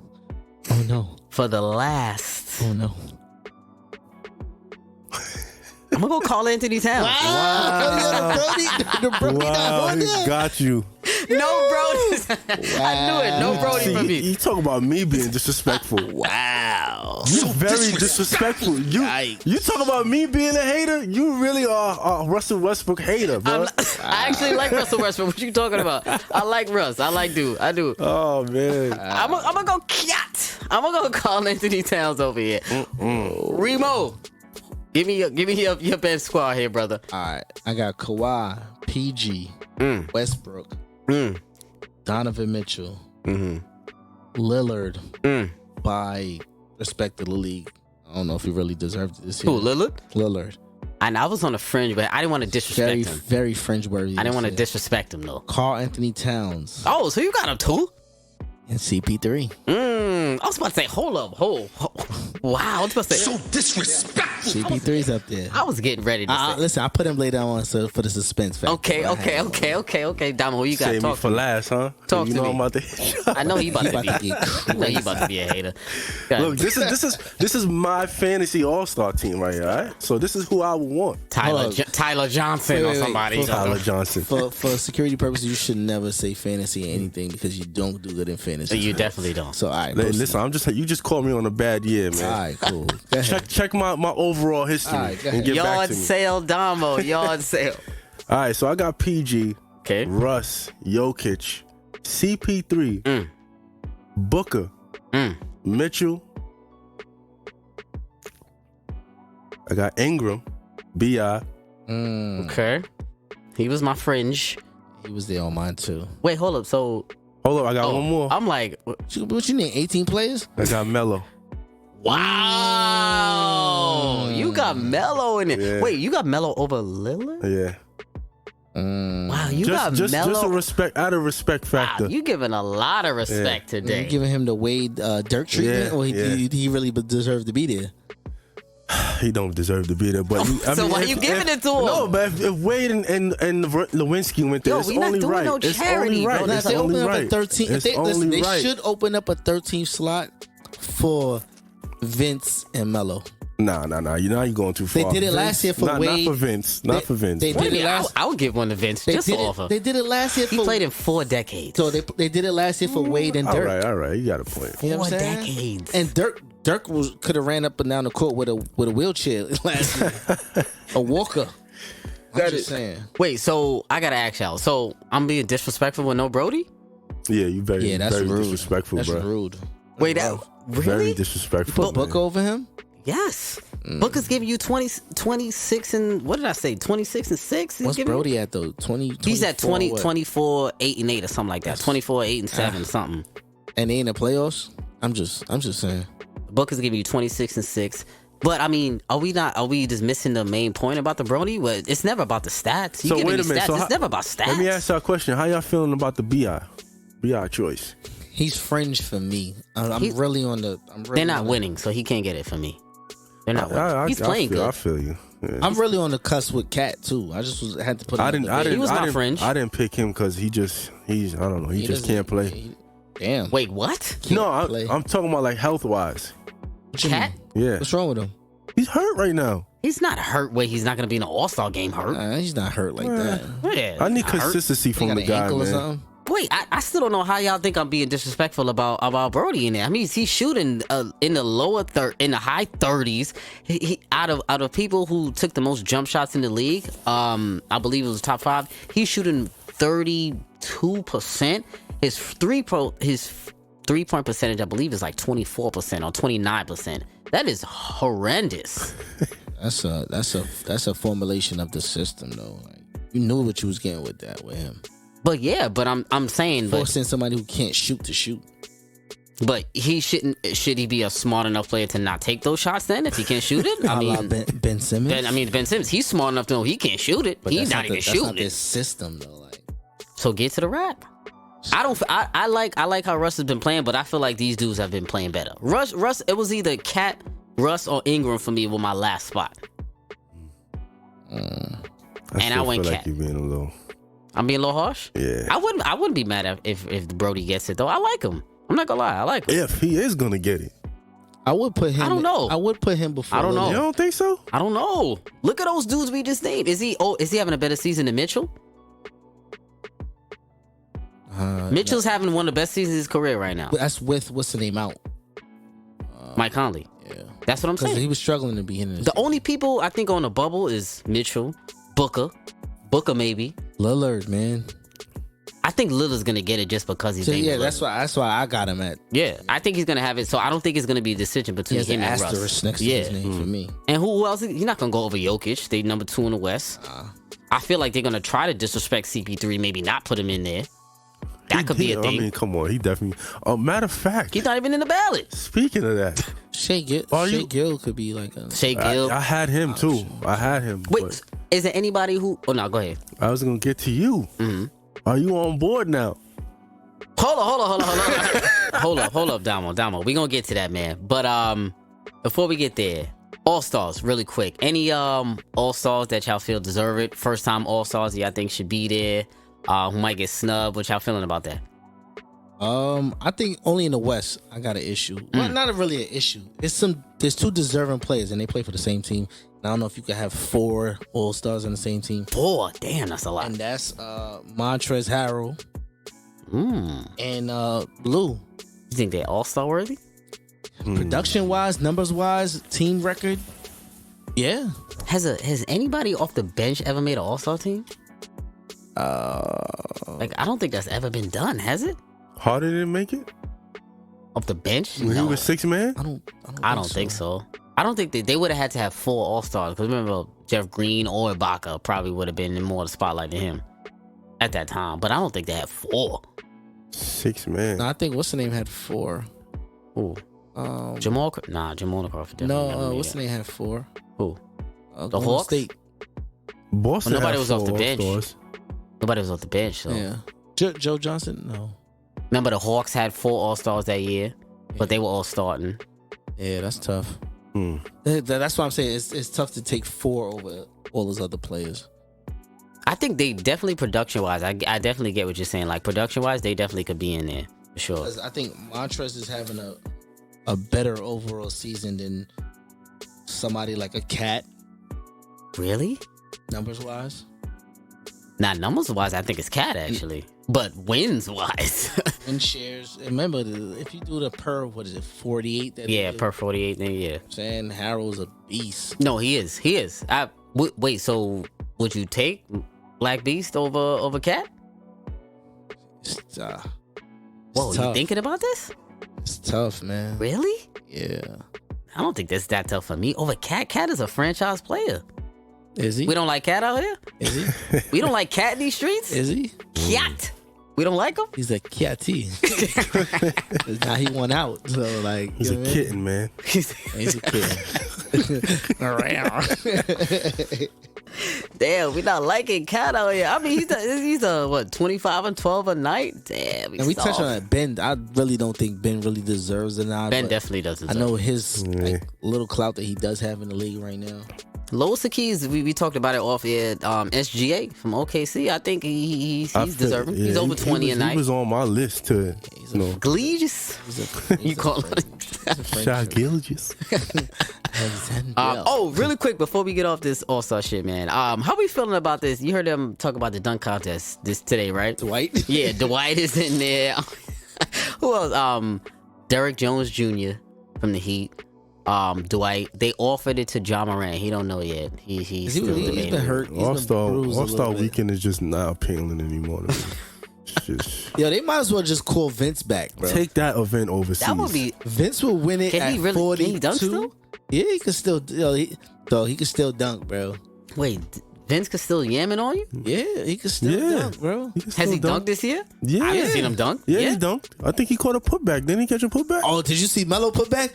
no, for the last, oh no, I'm gonna go call Anthony Towns. Wow. The Brody Wow, he got you. No Brody. I knew it. No Brody for me. You talk about me being disrespectful. Wow. You very disrespectful. You talk about me being a hater. You really are a Russell Westbrook hater, bro. I actually like Russell Westbrook. What you talking about? I like Russ. I do. Oh man. I'm gonna go cat. I'm gonna go call Anthony Towns over here. Remo. Give me your bench squad here, brother. All right, I got Kawhi, PG, Westbrook, Donovan Mitchell, Lillard. By respect to the league, I don't know if he really deserved this. Who, Lillard? Lillard. And I was on the fringe, but I didn't want to disrespect him. Very fringe worthy. I didn't want to disrespect him though. Karl Anthony Towns. Oh, so you got him too? And CP3. I was about to say, hold up. Wow, I was about to say. So disrespectful. CP3's up there. I was getting ready to say. Listen, I put him later on for the suspense factor. Okay. Damo, you got to Save talk me for last, huh? Talk you to know me. I'm about to. I know you about to be. I know you about to be a hater. Look, this is my fantasy all-star team right here. All right, so this is who I would want. Tyler Johnson or somebody. Tyler Johnson. For security purposes, you should never say fantasy anything because you don't do good in fantasy. You definitely don't. So, all right. Listen, you just called me on a bad year, man. All right, cool. Check my overall history and get back Yard to me. sale, Damo. Yard sale. All right, so I got PG, Okay. Russ, Jokic, CP3, Booker, Mitchell. I got Ingram, B.I. Okay. He was my fringe. He was there on mine too. Wait, hold up. So. Hold up, I got one more. I'm like, What you need? 18 players? I got Melo. wow. You got Melo in it. Yeah. Wait, you got Melo over Lillard? Yeah. Wow, you got Just Melo. a respect, out of respect factor. Wow, you giving a lot of respect today. You giving him the Wade Dirk treatment, or he really deserved to be there? He don't deserve to be there, but Why you giving it to him? No, but if Wade and Lewinsky went there, Yo, it's we not only doing right. no charity, it's only right. bro. It's They only open up right. a 13. It's They only right. should open up a 13th slot for Vince and Melo. Nah. You know you're going too far. They did it last year for Not Wade. for Vince. Not for Vince. They did it last. I would give one to Vince They just did to offer. it. They did it last year. He played in 4 decades. So they did it last year for Wade and Dirk. All right. You got a point. You know what I'm 4 saying? decades. And Dirk could have ran up and down the court with a wheelchair last year. A walker. I'm just saying. Wait, so I gotta ask y'all. So I'm being disrespectful with no Brody? Yeah, you very, Yeah, that's very rude. disrespectful, That's bro. rude. Wait, Very really? disrespectful. Put Booker over him? Yes. Booker's giving you 26 and what did I say? 26 and 6. What's Brody at though? 20. He's at 20, what? 24, 8 and 8 or something like that. 24, 8 and 7, something. And they in the playoffs? I'm just saying. Booker's giving you 26 and 6. But I mean, are we just missing the main point about the Brody? Well, it's never about the stats. You So giving wait a me minute. stats. So It's never about stats. Let me ask y'all a question. How y'all feeling about the B.I. choice? He's fringe for me. I'm really on the. They're not winning, so he can't get it for me. They're not winning. He's playing good. I feel you. Yeah. I'm really on the cusp with Cat too. I just had to put. I didn't. He was my fringe. I didn't pick him because I don't know. He just can't play. Damn. Wait, what? No, I'm talking about like health wise. Cat? Yeah. What's wrong with him? He's hurt right now. He's not hurt where he's not going to be in an All-Star game hurt. He's not hurt like that. Yeah, I need not hurt. consistency He from got the an guy, ankle or man. something. wait, I still don't know how y'all think I'm being disrespectful about Brody in there. I mean, he's shooting in the high 30s. He out of people who took the most jump shots in the league. I believe it was top 5. He's shooting 32%. His three-point percentage, I believe, is like 24% or 29%. That is horrendous. That's a formulation of the system, though. Like, you knew what you was getting with him. But yeah, but I'm saying, forcing somebody who can't shoot to shoot. But he shouldn't. Should he be a smart enough player to not take those shots then if he can't shoot it? I mean, Ben Simmons. Ben Simmons, he's smart enough to know he can't shoot it. But He's not even shooting That's not it. this system though. Like, so get to the rack. I like how Russ has been playing, but I feel like these dudes have been playing better. Russ, it was either Cat, Russ, or Ingram for me with my last spot. I went Cat. Like you're being a little. I'm being a little harsh. Yeah. I wouldn't be mad if Brody gets it though. I like him. I'm not gonna lie. I like him. If he is gonna get it, I would put him. I don't know. I would put him before. I don't know. You don't think so? I don't know. Look at those dudes we just named. Is he having a better season than Mitchell? Mitchell's having one of the best seasons of his career right now. That's with what's the name out? Mike Conley. Yeah, that's what I'm saying. He was struggling to be in this. The only people I think on the bubble is Mitchell, Booker maybe. Lillard, man. I think Lillard's gonna get it just because he's. So, yeah, that's why I got him at. Yeah, I think he's gonna have it. So I don't think it's gonna be a decision between him and Russ. Asterisk next to his name for me. And who else? He's not gonna go over Jokic. They number 2 in the West. I feel like they're gonna try to disrespect CP3. Maybe not put him in there. That could be a thing. I mean, come on, he definitely. Matter of fact, he's not even in the ballot. Speaking of that, Shea Gill could be like a. Shea Gill. I had him too. I had him. Wait, is there anybody who? Oh no, go ahead. I was gonna get to you. Mm-hmm. Are you on board now? Hold up, Damo. We gonna get to that, man. But before we get there, All-Stars, really quick. Any All-Stars that y'all feel deserve it? First time All-Stars y'all think should be there? Who might get snubbed? What y'all feeling about that? I think only in the West I got an issue. Well, not really an issue. There's 2 deserving players and they play for the same team. And I don't know if you could have 4 All-Stars on the same team. 4? Damn, that's a lot. And that's Montrezl Harrell and Blue. You think they're All-Star worthy? Production wise, numbers wise, team record. Yeah. Has anybody off the bench ever made an All-Star team? Like, I don't think that's ever been done, has it? Harden didn't make it off the bench. When he was 6 man. I don't think so. I don't think they would have had to have 4 All-Stars because remember Jeff Green or Ibaka probably would have been in more of the spotlight than him at that time. But I don't think they had 4. 6 man. No, I think what's the name had 4. Who? Jamal Crawford. No, what's the name had 4? Who? The Hawks. Hawks. State. Boston. Well, nobody was off the bench. All-Stars. Nobody was off the bench. So. Yeah. Joe Johnson. No. Remember the Hawks had 4 All-Stars that year, but they were all starting. Yeah, that's tough. That's what I'm saying. It's tough to take 4 over all those other players. I think they definitely production-wise. I definitely get what you're saying. Like production-wise, they definitely could be in there for sure. I think Montrezl is having a better overall season than somebody like a Cat. Really? Numbers-wise? Not numbers-wise. I think it's Cat actually, but wins-wise. Win shares. Remember, if you do the per, what is it, 48? Yeah, per 48. Then yeah. Saying Harrell's a beast. No, he is. Wait. So would you take Black Beast over Cat? Whoa, you thinking about this? It's tough, man. Really? Yeah. I don't think that's that tough for me. Over Cat. Cat is a franchise player. Is he? We don't like Cat out here? Is he? We don't like Cat in these streets? Is he? Cat. We don't like him? He's a catty. Now he won out. So like he's a kitten, man. He's a kitten. Damn, we not liking Cat out here. I mean, he's a what, 25 and 12 a night? Damn, and we touched on that. Ben, I really don't think Ben really deserves the nod. Ben definitely doesn't. I know his like, little clout that he does have in the league right now. Lois Keys, we talked about it off air. SGA from OKC. I think he's deserving. He's over 20 a night. He was on my list to, Gleegis? You call it? Shy Gilgis. Really quick before we get off this All-Star shit, man. How we feeling about this? You heard them talk about the dunk contest today, right? Dwight? Yeah, Dwight is in there. Who else? Derek Jones Jr. from the Heat. Dwight. They offered it to John Morant. He don't know yet. He's been hurt. All-Star Weekend is just not appealing anymore to me. Yo, they might as well just call Vince back, bro. Take that event overseas. That would be. Vince will win it at 42. Can he dunk still? Yeah, he can still. He can still dunk, bro. Wait, Vince could still yamming on you? Yeah, he can still dunk, bro. Has he dunked this year? Yeah, I haven't seen him dunk. Yeah, he dunked. I think he caught a putback. Didn't he catch a putback? Oh, did you see Melo putback?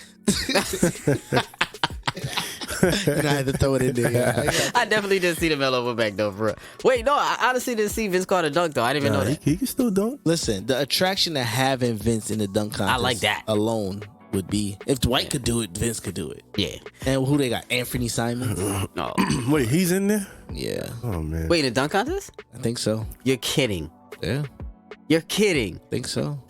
I had to throw it in there. I definitely didn't see the Melo putback though, bro. Wait, no, I honestly didn't see Vince Carter dunk though. I didn't even know that. He can still dunk. Listen, the attraction of having Vince in the dunk contest, I like that alone. Would be if Dwight could do it, Vince could do it. Yeah. And who they got? Anthony Simons. No. Wait, he's in there? Yeah. Oh man. Wait, in the dunk contest? I think so. You're kidding. Yeah. You're kidding. I think so.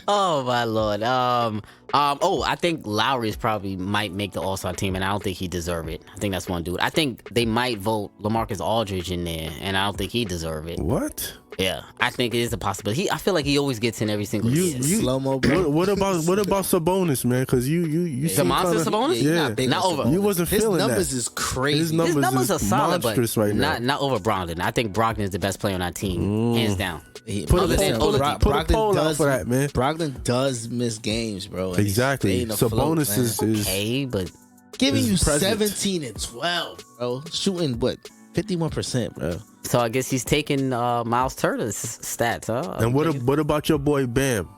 Oh my lord. I think Lowry's probably might make the All-Star team, and I don't think he deserve it. I think that's one dude. I think they might vote LaMarcus Aldridge in there, and I don't think he deserve it. What? Yeah, I think it is a possibility. I feel like he always gets in every single year. Slow-mo, bro. What about Sabonis, man? Because you Demontis Sabonis? Yeah, not over. You wasn't feeling that. His numbers is crazy. His numbers are solid, but right now. not over Brogdon. I think Brogdon is the best player on our team, hands down. Put a poll out for that, man. Brogdon does miss games, bro. Exactly. Sabonis is okay, but giving you present. 17 and 12, bro. Shooting 51%, bro. So I guess he's taking Miles Turner's stats, huh? And what about your boy Bam?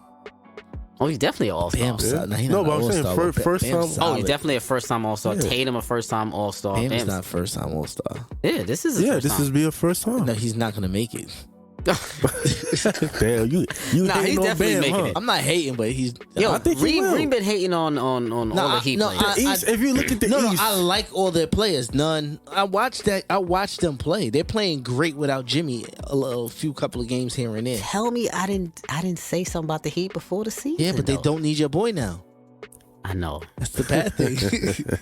Oh, he's definitely an All-Star. No, but I'm saying first time. Oh, he's definitely a first-time All-Star. Yeah. Tatum a first-time All-Star. Bam's not first-time All-Star. Yeah, this is be a first time. No, he's not gonna make it. Damn, you nah, he's definitely making it. I'm not hating, but he's. Yo, I think Reem been hating on all the Heat players. If you look at the East, I like all their players. None. I watched them play. They're playing great without Jimmy. A few couple of games here and there. Tell me, I didn't say something about the Heat before the season. Yeah, but they don't need your boy now. I know. That's the bad thing.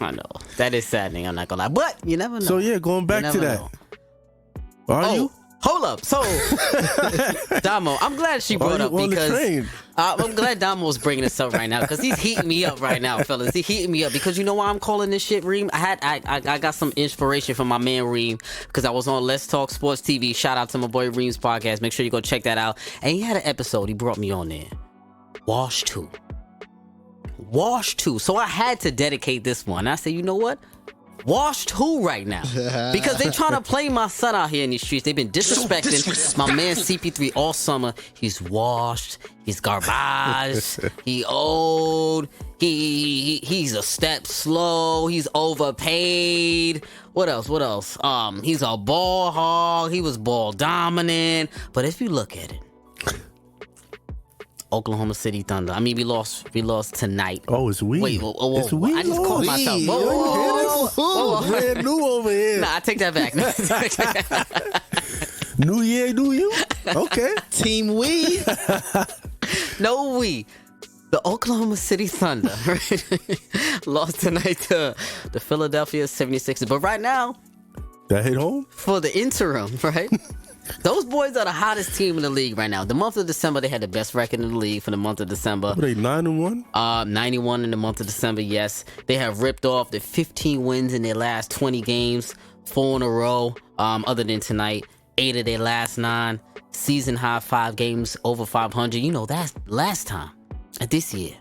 I know. That is saddening. I'm not gonna lie, but you never know. So yeah, going back to that. Are you? Hold up. So, Damo, I'm glad she brought up because I'm glad Damo's bringing this up right now because he's heating me up right now, fellas. He's heating me up because you know why I'm calling this shit, Reem? I got some inspiration from my man Reem because I was on Let's Talk Sports TV. Shout out to my boy Reem's podcast. Make sure you go check that out. And he had an episode. He brought me on there. Wash 2. So I had to dedicate this one. I said, you know what? Washed who right now? Because they trying to play my son out here in these streets. They've been disrespecting my man CP3 all summer. He's washed. He's garbage. He old. He's a step slow. He's overpaid. What else? He's a ball hog. He was ball dominant. But if you look at it, Oklahoma City Thunder. I mean, we lost tonight. Oh, it's we. Wait, it's we. I just called myself. Whoa. Brand new over here. Nah, I take that back. New year, new you. Okay. Team we. No, we. The Oklahoma City Thunder lost tonight to the Philadelphia 76ers. But right now, that hit home for the interim, right? Those boys are the hottest team in the league right now. The month of December, they had the best record in the league for the month of December. Were they 9-1? 91 in the month of December, yes. They have ripped off the 15 wins in their last 20 games, 4 in a row, other than tonight. 8 of their last 9. Season high 5 games over 500. You know, that's last time. This year,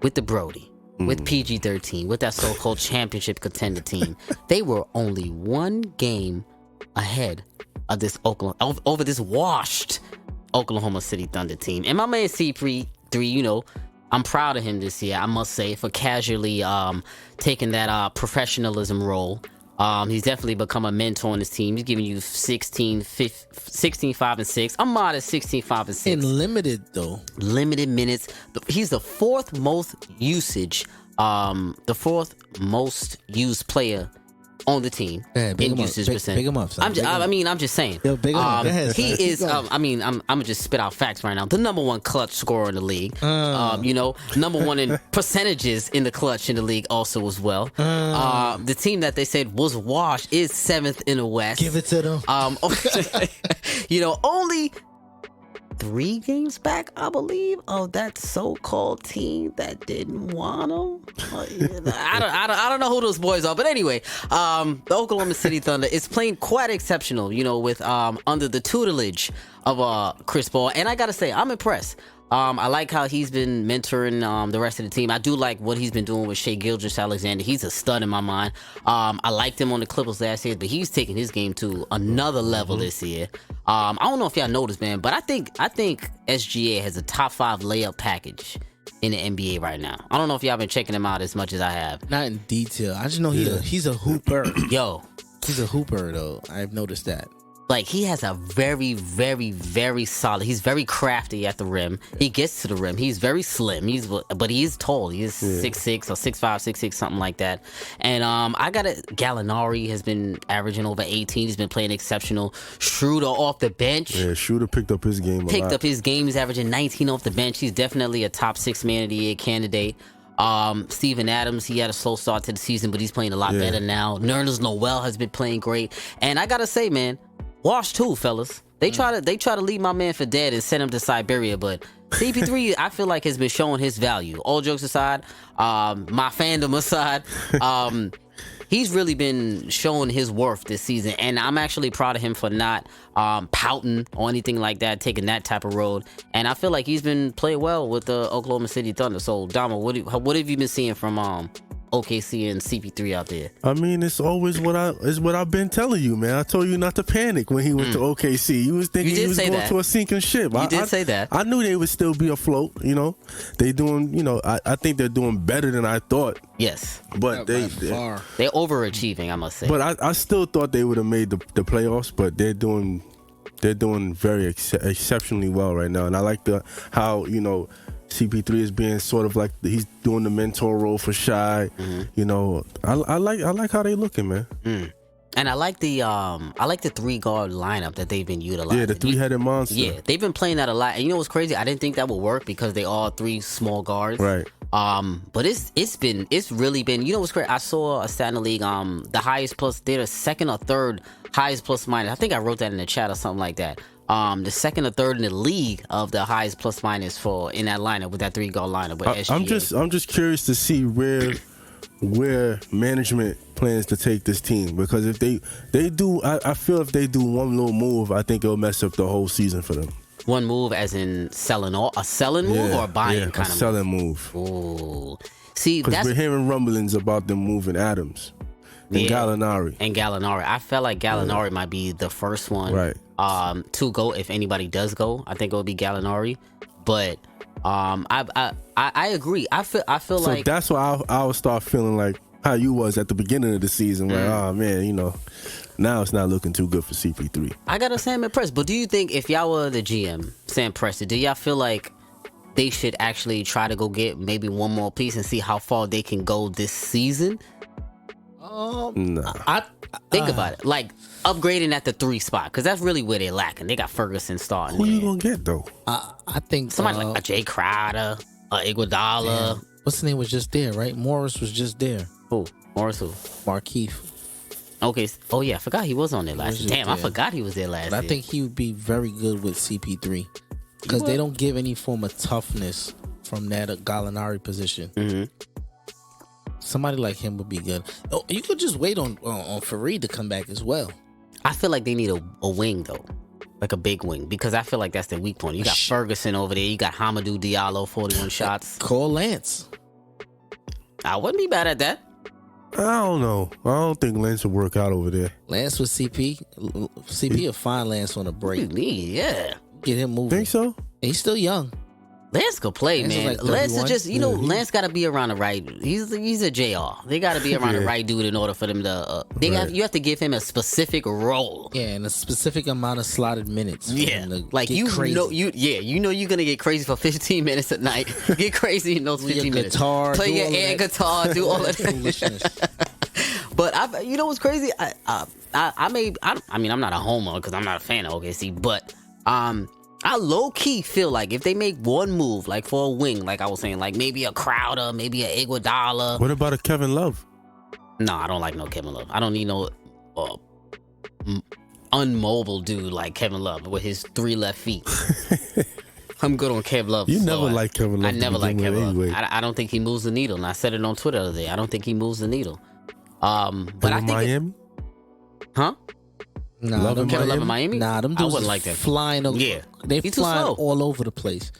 with the Brody, with PG-13, with that so-called championship contender team, they were only 1 game ahead of this over this washed Oklahoma City Thunder team. And my man C3, you know, I'm proud of him this year, I must say, for casually taking that professionalism role. He's definitely become a mentor on his team. He's giving you 16, 5, and 6. I'm modest 16, 5, and 6. In limited, though. Limited minutes. He's the 4th most usage the fourth most used player on the team in usage percent. Big him up, son. I'm just saying. Yo, big him up. He is. I'm gonna just spit out facts right now. The number one clutch scorer in the league. Number one in percentages in the clutch in the league also as well. The team that they said was washed is 7th in the West. Give it to them. Only 3 games back, I believe, of that so-called team that didn't want him. I don't know who those boys are, but anyway, the Oklahoma City Thunder is playing quite exceptional, with under the tutelage of Chris Paul, and I gotta say, I'm impressed. I like how he's been mentoring the rest of the team. I do like what he's been doing with Shai Gilgeous-Alexander. He's a stud in my mind. I liked him on the Clippers last year, but he's taking his game to another level this year. I don't know if y'all noticed, man, but I think SGA has a top 5 layup package in the NBA right now. I don't know if y'all been checking him out as much as I have. Not in detail. I just know he's a hooper. Yo. He's a hooper, though. I've noticed that. Like, he has a very, very, very solid. He's very crafty at the rim. He gets to the rim. He's very slim. But he is tall. He is 6'6" or 6'5", 6'6", something like that. And I got it. Gallinari has been averaging over 18. He's been playing exceptional. Schroeder off the bench. Yeah, Schroeder picked up his game. He's averaging 19 off the bench. He's definitely a top 6 man of the year candidate. Steven Adams, he had a slow start to the season, but he's playing a lot better now. Nerlens Noel has been playing great. And I gotta say, man, Wash too, fellas. They try to leave my man for dead and send him to Siberia, but CP3 I feel like has been showing his value. All jokes aside, my fandom aside, he's really been showing his worth this season, and I'm actually proud of him for not pouting or anything like that, taking that type of road. And I feel like he's been playing well with the Oklahoma City Thunder. So, Dama, what have you been seeing from OKC and CP3 out there? I mean, it's always what I've been telling you, man. I told you not to panic when he went to OKC. You was thinking he was going to a sinking ship. You did say that. I knew they would still be afloat. They doing. I think they're doing better than I thought. Yes, but they're overachieving, I must say. But I still thought they would have made the playoffs. But they're doing very exceptionally well right now, and I like how CP3 is being sort of like he's doing the mentor role for Shai. I like how they looking, man. And I like the 3-guard lineup that they've been utilizing. Yeah, the 3-headed monster. Yeah, they've been playing that a lot. And you know what's crazy? I didn't think that would work because they are 3 small guards. Right. But it's really been. You know what's crazy? I saw a stat in the league. The highest plus, they're the second or third highest plus minus. I think I wrote that in the chat or something like that. The second or third in the league of the highest plus minus for in that lineup with that 3-guard lineup with SGA. I'm just curious to see where management plans to take this team, because if they do, I feel if they do one little move, I think it'll mess up the whole season for them. One move as in selling move or a buying kind of selling move. Ooh, see, because we're hearing rumblings about them moving Adams. And Gallinari. I felt like Gallinari might be the first one to go if anybody does go. I think it would be Gallinari. But I agree. I feel like, so that's why I would start feeling like how you was at the beginning of the season. Like, oh man, now it's not looking too good for CP3. I gotta say I'm impressed. But do you think if y'all were the GM, Sam Presti, do y'all feel like they should actually try to go get maybe one more piece and see how far they can go this season? Nah. I think about it, like upgrading at the 3 spot, because that's really where they're lacking. They got Ferguson starting. Who you gonna get though? I think somebody like a Jay Crowder, Iguodala. Yeah. What's the name was just there, right? Morris was just there. Who? Morris who? Markeith. Okay. Oh yeah, I forgot he was on there last year. Damn, I forgot he was there last year. I think he would be very good with CP3 because they don't give any form of toughness from that Gallinari position. Mm-hmm. Somebody like him would be good. Oh, you could just wait on Fareed to come back as well. I feel like they need a wing though, like a big wing, because I feel like that's their weak point. You got Ferguson over there. You got Hamidou Diallo, 41 shots. Call Lance. I wouldn't be bad at that. I don't know. I don't think Lance will work out over there. Lance with CP. CP will find Lance on a break. Yeah. Get him moving. Think so? He's still young. Lance could play, Lance is man. like Lance is 31. just, Lance got to be around the right. He's a JR. They got to be around the right dude in order for them to. You have to give him a specific role. Yeah, and a specific amount of slotted minutes. Yeah, like crazy. You're gonna get crazy for 15 minutes a night. Get crazy in those 15 minutes. Guitar, play your air guitar, do all of that. But what's crazy? I'm not a homer because I'm not a fan of OKC, but I low key feel like if they make one move, like for a wing, like I was saying, like maybe a Crowder, maybe a Iguodala. What about a Kevin Love? No, I don't like no Kevin Love. I don't need no unmobile dude like Kevin Love with his 3 left feet. I'm good on Kevin Love. You never liked Kevin Love. I never liked Kevin anyway. Love. I don't think he moves the needle, and I said it on Twitter the other day. I don't think he moves the needle. But I think Miami? Huh? Nah, Kevin Love in Miami? Nah, them dudes I wouldn't like that. Flying over. Yeah, they flying all over the place.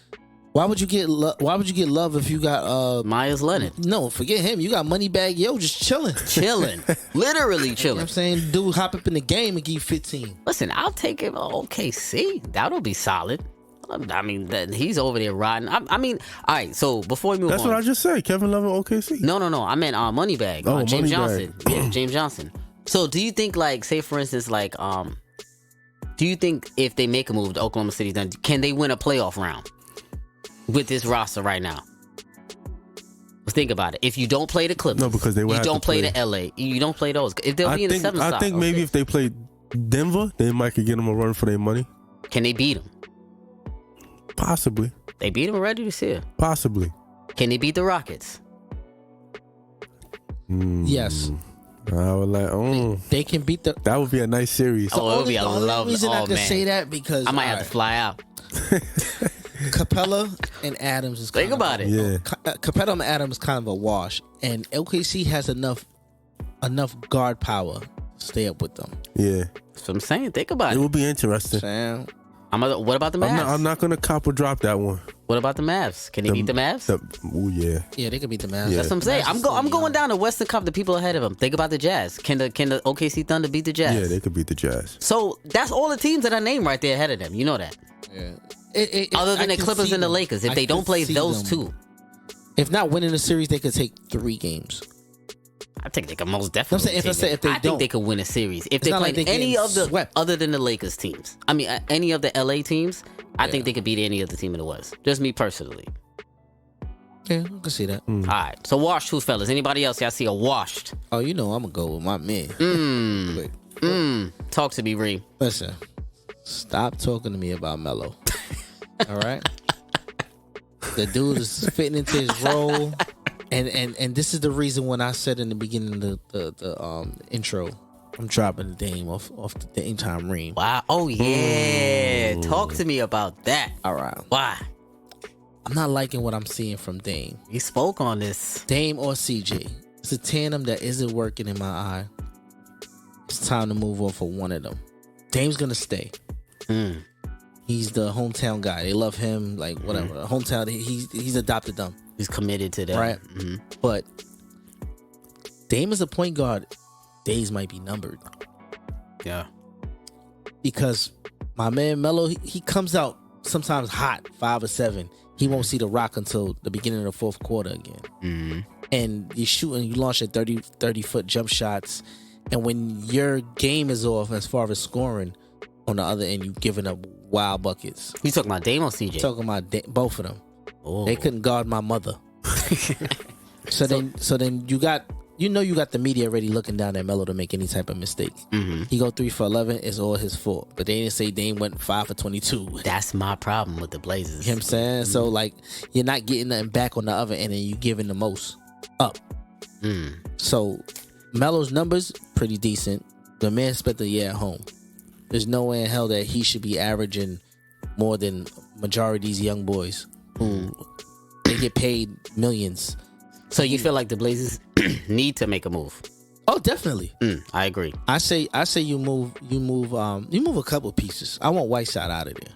Why would you get Love if you got Myers Leonard? No, forget him. You got Moneybag Yo just chilling, literally chilling. You know what I'm saying, dude, hop up in the game and give you 15. Listen, I'll take him. OKC, that'll be solid. I mean, he's over there riding. I mean, all right. So before we move on, that's what I just said. Kevin Love and OKC. No. I meant Moneybag. James Johnson. Yeah, James Johnson. So do you think, like, say for instance, like, do you think if they make a move to Oklahoma City, then can they win a playoff round with this roster right now? Let's think about it. If you don't play the Clippers, no, because you don't play the LA, you don't play those. If they'll be in the 7th spot, I think maybe if they play Denver, they might could get them a run for their money. Can they beat them? Possibly. They beat them already this year. Possibly. Can they beat the Rockets? Yes. I would like. They can beat the. That would be a nice series. It would be a lovely. reason I can say that because I might have to fly out. Capella and Adams is. Think about it. Yeah. Capella and Adams is kind of a wash, and LKC has enough guard power to stay up with them. Yeah. That's what I'm saying. Think about it. It will be interesting. What about the Mavs? I'm not gonna cop or drop that one. What about the Mavs? Can they beat the Mavs? Yeah. Yeah, they can beat the Mavs. Yeah. That's what I'm saying. I'm going down to Western Cup. The people ahead of them. Think about the Jazz. Can the OKC Thunder beat the Jazz? Yeah, they could beat the Jazz. So that's all the teams that I named right there ahead of them. You know that. Yeah. Other than the Clippers and the Lakers, if they don't play those two, if not winning the series, they could take 3 games. I think they could most definitely. If they I think they could win a series if they play any of the swept. other than the Lakers teams. I mean, any of the LA teams. I think they could beat any other team in the West. Just me personally. Yeah, I can see that. All right. So washed who, fellas? Anybody else y'all see a washed? Oh, I'm gonna go with my man. Talk to me, Reem. Listen, stop talking to me about Melo. All right. The dude is fitting into his role, and this is the reason when I said in the beginning of the intro, I'm dropping the Dame off the Dame time Reem. Wow. Oh yeah. Talk to me about that. All right. Why? I'm not liking what I'm seeing from Dame. He spoke on this. Dame or CJ. It's a tandem that isn't working in my eye. It's time to move on for one of them. Dame's gonna stay. He's the hometown guy. They love him. Like whatever. Hometown. He's adopted them. He's committed to that. Right. But Dame is a point guard. Days might be numbered. Yeah. Because my man Melo, he comes out sometimes hot, 5 or 7. He won't see the rock until the beginning of the 4th quarter again. And you're shooting, you launch at 30-foot jump shots. And when your game is off as far as scoring, on the other end, you're giving up wild buckets. You talking about Dame or CJ? Talking about both of them. Oh. They couldn't guard my mother. So then you got the media already looking down at Melo to make any type of mistake. He go 3 for 11, it's all his fault. But they didn't say Dame went 5 for 22. That's my problem with the Blazers. You know what I'm saying? So like you're not getting nothing back on the other end, and you giving the most up. So Melo's numbers pretty decent. The man spent the year at home. There's no way in hell that he should be averaging more than majority of these young boys who they get paid millions. So you feel like the Blazers need to make a move? Oh, definitely. I agree. I say you move a couple pieces. I want Whiteside out of there.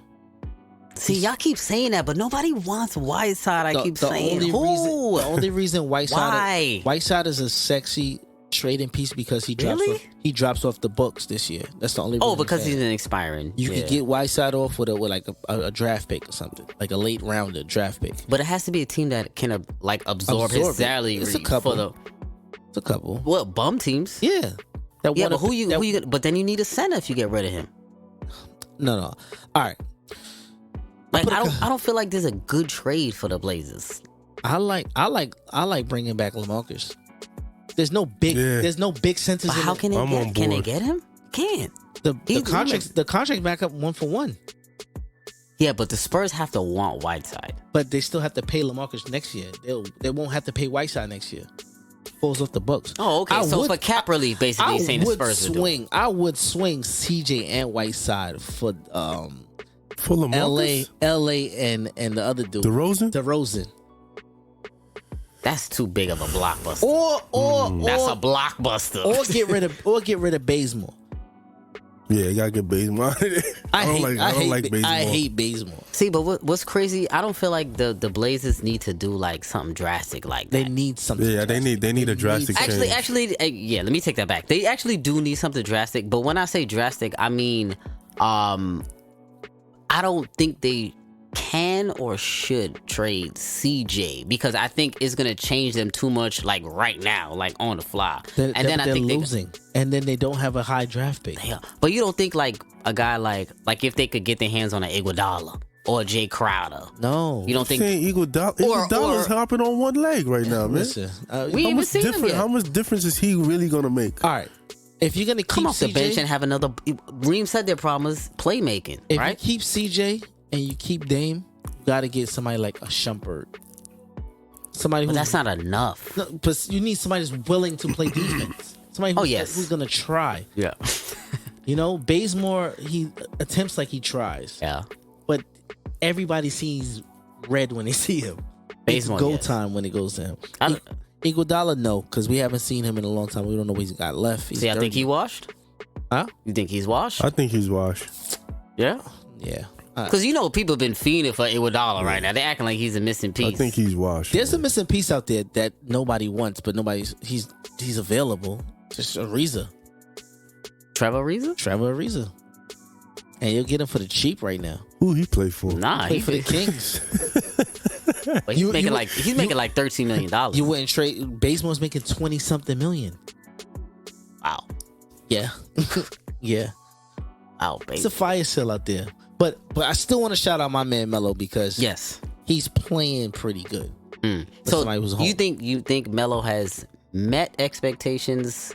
See, y'all keep saying that, but nobody wants Whiteside. I keep saying the only reason Whiteside is a sexy trading piece because he drops Really? off, he drops off the books this year. That's the only reason. Oh, because I'm saying. he's an expiring. You could get Whiteside off with like a draft pick or something, like a late rounder draft pick. But it has to be a team that can like absorb his it. salary. It's a couple. It's a couple. What bum teams? Yeah. But who you? But then you need a center if you get rid of him. No. All right. Like I don't feel like there's a good trade for the Blazers. I like bringing back LaMarcus. There's no big centers. But how can they get him? Can't. The contract back up 1 for 1. Yeah, but the Spurs have to want Whiteside. But they still have to pay LaMarcus next year. They won't have to pay Whiteside next year. Falls off the books. Oh, okay. For cap relief, basically, saying the Spurs would do. I would swing CJ and Whiteside for LaMarcus? LA and the other dude. DeRozan. That's too big of a blockbuster. That's a blockbuster. Or get rid of Bazemore. Yeah, you gotta get Bazemore. I don't like Bazemore. I hate Bazemore. See, but what's crazy? I don't feel like the Blazers need to do like something drastic like that. They need something. Yeah, drastic. they need a drastic change. Actually, yeah. Let me take that back. They actually do need something drastic. But when I say drastic, I mean, I don't think they can or should trade CJ because I think it's gonna change them too much, like right now, like on the fly. I think they're losing, and then they don't have a high draft pick. Yeah, but you don't think like a guy like if they could get their hands on an Iguodala or Jay Crowder? No, you don't think Iguodala's hopping on one leg right now, man? Listen, we haven't seen him yet. How much difference is he really gonna make? All right. If you're gonna come keep off the bench and have another, Reem said their problem is playmaking. If right? you keep CJ and you keep Dame, you gotta get somebody like a Shumpert. Somebody, but that's not enough. No, but you need somebody that's willing to play defense. Somebody who's gonna try. Yeah. You know, Bazemore, he attempts like he tries. Yeah. But everybody sees red when they see him. Bazemore, it's go time when it goes to him. Iguodala, no, because we haven't seen him in a long time. We don't know what he's got left. He's I think he washed. Huh? You think he's washed? I think he's washed. Yeah? Yeah. Because people been fiending for Iguodala right now. They're acting like he's a missing piece. I think he's washed. There's a missing piece out there that nobody wants, but he's available. Just Ariza. Trevor Ariza? And you'll get him for the cheap right now. Who he play for? Nah, he for the Kings. But he's making like $13 million. You wouldn't trade. Bazemore's making 20-something million. Wow. Yeah. Yeah. Wow, baby. It's a fire sale out there. But I still want to shout out my man Melo because he's playing pretty good. So you think Melo has met expectations?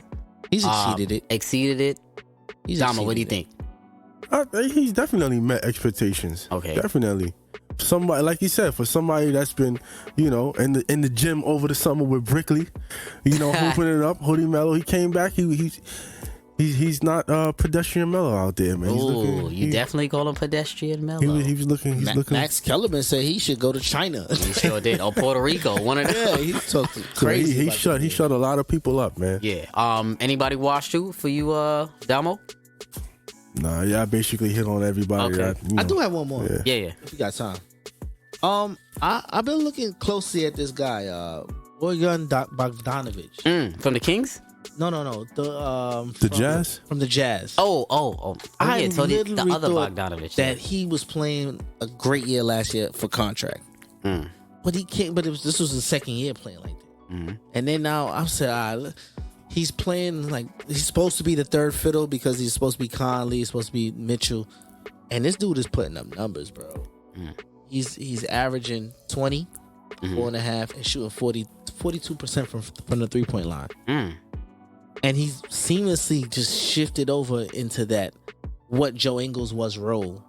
He's exceeded it. Exceeded it. Dama, what do you think? He's definitely met expectations. Okay, definitely. Somebody, like you said, for somebody that's been, in the gym over the summer with Brickley, hooping it up, Hoodie Melo. He came back. He's not pedestrian Melo out there, man. You definitely call him pedestrian Melo. He was looking. Max Kellerman said he should go to China. He sure did. Or Puerto Rico. One of them. Yeah, he talked crazy. He shut a lot of people up, man. Yeah. Anybody watch you for you, Damo? Nah, I basically hit on everybody. Okay. I do have one more. Yeah. If you got time. I've been looking closely at this guy, Boyan Bogdanovich. From the Kings? No. The Jazz? From the Jazz. Oh yeah, so the other Bogdanovich. That he was playing a great year last year for contract. But he can't. But this was his second year playing like that. And then now I'm saying he's playing like he's supposed to be the third fiddle because he's supposed to be Conley, he's supposed to be Mitchell, and this dude is putting up numbers, bro. He's averaging 20, 4.5, and shooting 42% from the 3-point line. And he's seamlessly just shifted over into that what Joe Ingles was role.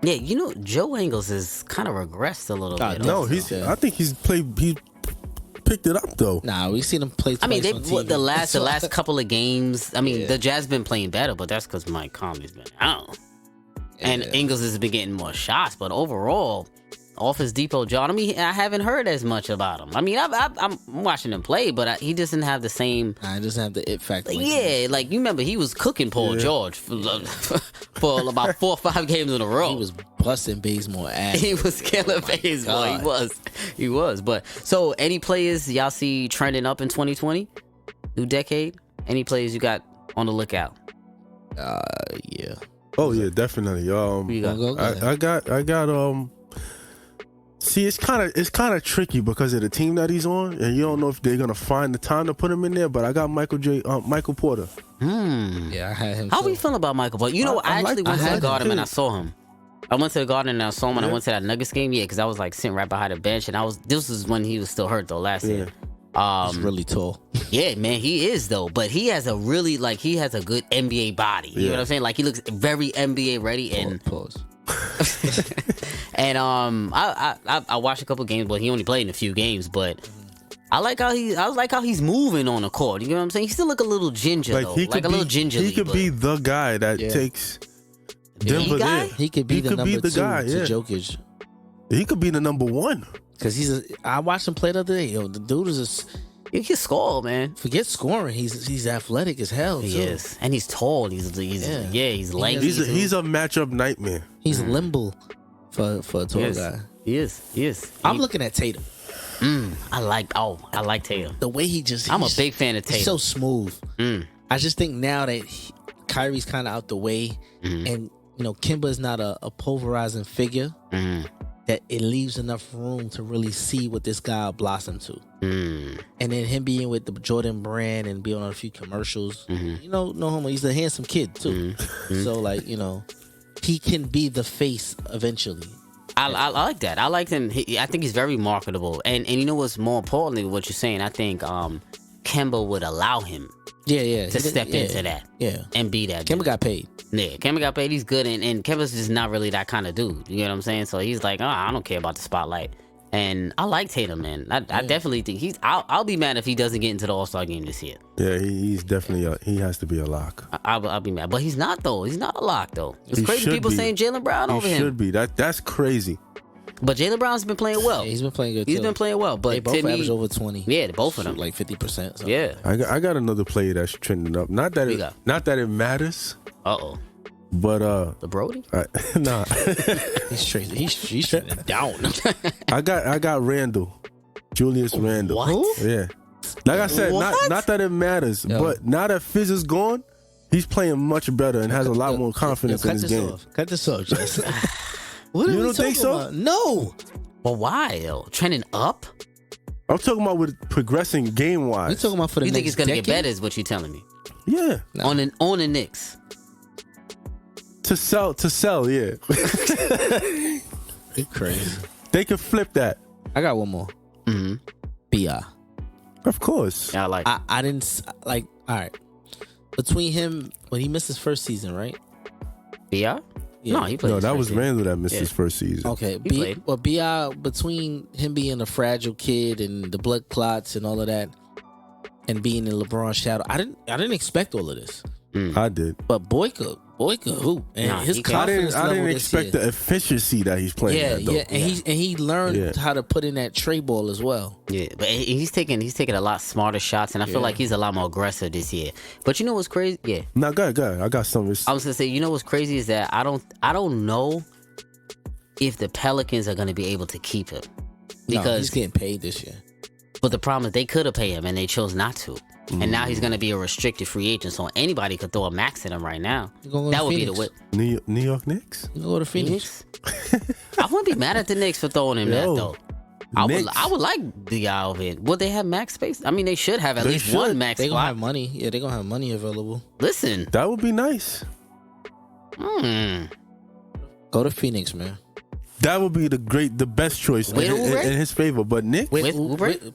Yeah, Joe Ingles has kind of regressed a little bit. No, I think he's picked it up though. Nah, we've seen him play twice on TV. the last couple of games. I mean, the Jazz been playing better, but that's because Mike Conley's been out, and Ingles has been getting more shots. But overall, Office Depot John, I haven't heard as much about him. I mean, I'm watching him play, but he doesn't have the same. He doesn't have the it factor. Like you remember, he was cooking Paul George for about 4 or 5 games in a row. He was busting Bazemore ass. He was killing Bazemore. He was. But so, any players y'all see trending up in 2020? New decade? Any players you got on the lookout? Yeah. Oh yeah, definitely. You got? I got. See, it's kind of tricky because of the team that he's on, and you don't know if they're gonna find the time to put him in there. But I got Michael Porter. Yeah, I had him. How we feel about Michael Porter? You know, I actually went to the Garden and I saw him. I went to the Garden and I saw him, and I went to that Nuggets game. Yeah, because I was like sitting right behind the bench, and this was when he was still hurt though last year. He's really tall. Yeah, man, he is though. But he has a really he has a good NBA body. You know what I'm saying? Like he looks very NBA ready. And Pause. and I watched a couple games, but he only played in a few games. But I like how he's moving on the court. You know what I'm saying? He still look a little ginger though, a little gingerly. He could be the guy that takes Denver there. He could be the number 2 guy, to Jokic. He could be the number 1. Because I watched him play the other day. Yo, the dude is he can score, man. Forget scoring. He's athletic as hell. He too. is, and he's tall. He's lanky. He's a matchup nightmare. He's limbo for a tall guy. He is. I'm looking at Tatum. I like Tatum. The way I'm a big fan of Tatum. He's so smooth. I just think now that Kyrie's kind of out the way, and Kemba is not a pulverizing figure, that it leaves enough room to really see what this guy will blossom to. And then him being with the Jordan brand and being on a few commercials, no homo, he's a handsome kid too. So he can be the face eventually. I like that. I like him. I think he's very marketable. And you know what's more importantly, what you're saying, I think Kemba would allow him to step into that and be that dude. Kemba got paid. Yeah, Kemba got paid. He's good, and Kemba's just not really that kind of dude. You know what I'm saying? So he's like, I don't care about the spotlight. And I like Tatum, man. I definitely think I'll be mad if he doesn't get into the All-Star game this year. Yeah, he's definitely he has to be a lock. I'll be mad, but he's not though. He's not a lock though. It's crazy people saying Jaylen Brown over him. He should be. That's crazy. But Jaylen Brown's been playing well. Yeah, he's been playing good. He's been playing well, but they both average over 20. Yeah, both of them like 50%. So. Yeah, I got another player that's trending up. Not that it matters. But the Brody? Nah. he's trending down. I got Randall. Julius Randall. What? Yeah. Like I said, not that it matters, but now that Fizz is gone, he's playing much better and has a lot more confidence in his game. Cut this off, Jess. What you don't think so? About? No. Well, why though? Trending up? I'm talking about with progressing game wise. We're talking about for the you next think it's gonna decade? get better? Is what you're telling me? Yeah. No. On the Knicks. To sell, yeah. You're crazy. They could flip that. I got one more. B.I. Of course. Yeah, I like. I didn't like. All right. Between him, when he missed his first season, right? B.I. Yeah. No, he played. No, that was Randall that missed his first season. Okay, played. Well, B.I. between him being a fragile kid and the blood clots and all of that, and being in LeBron's shadow, I didn't expect all of this. I did. But Boyka, who? And his confidence I didn't level expect the efficiency that he's playing. Yeah, and he learned how to put in that tray ball as well. Yeah, but he's taking a lot smarter shots, and I feel like he's a lot more aggressive this year. But you know what's crazy? Yeah. No, go ahead. I got something. I was gonna say, you know what's crazy is that I don't know if the Pelicans are gonna be able to keep him because he's getting paid this year. But the problem is they could have paid him and they chose not to. And now he's going to be a restricted free agent, so anybody could throw a max at him right now. That would be the whip. New York Knicks? You go to Phoenix. I wouldn't be mad at the Knicks for throwing him that, though. I would like the guy over here. Would they have max space? I mean, they should have at least one max spot. They're going to have money. Yeah, they're going to have money available. Listen. That would be nice. Go to Phoenix, man. That would be the best choice in his favor. But Knicks?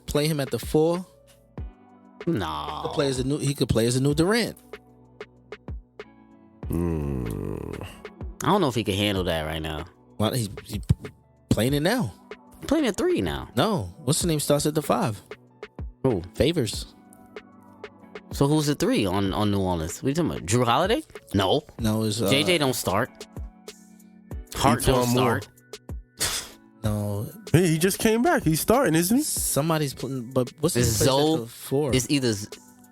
Play him at the 4. No. He could play as a new Durant. I don't know if he can handle that right now. Well, he's playing it now. Playing at 3 now. No. What's the name starts at the 5? Who? Favors. So who's the 3 on New Orleans? What are you talking about? Drew Holiday? No. No, it's JJ don't start. Hart don't start. No. Hey, he just came back. He's starting, isn't he? Somebody's putting, but what's his Zoe? 4? It's either,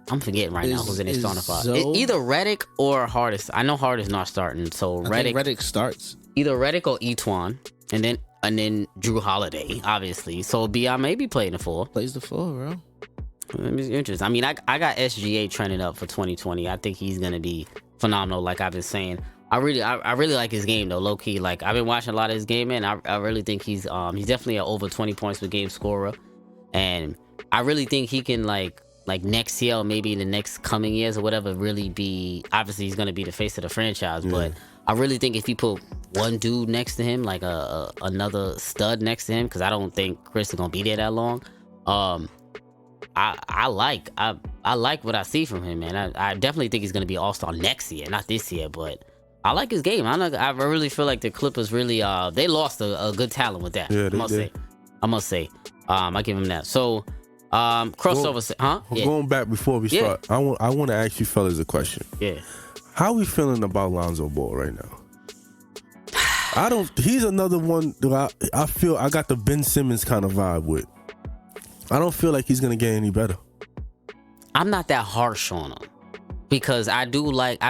I'm forgetting right now who's in his starting 5. It's either Redick or Hardest. I know Hardest not starting, so Redick starts. Either Redick or Etuan, and then Drew Holiday, obviously. So B.I. may be playing the 4. Plays the 4, bro. It's interesting. I mean, I got SGA trending up for 2020. I think he's gonna be phenomenal. Like I've been saying, I really like his game though. Low key, like I've been watching a lot of his game, and I really think he's definitely an over 20 points per game scorer, and I really think he can like next year or maybe in the next coming years or whatever really be. Obviously, he's gonna be the face of the franchise, but I really think if you put one dude next to him, like another stud next to him, because I don't think Chris is gonna be there that long. I like what I see from him, man. I definitely think he's gonna be All-Star next year, not this year. But I like his game. I really feel like the Clippers really they lost a good talent with that. Yeah, I must say. I give him that. So crossover, huh? Yeah. Going back before we start, I want to ask you fellas a question. Yeah. How we feeling about Lonzo Ball right now? He's another one that I feel I got the Ben Simmons kind of vibe with. I don't feel like he's gonna get any better. I'm not that harsh on him because I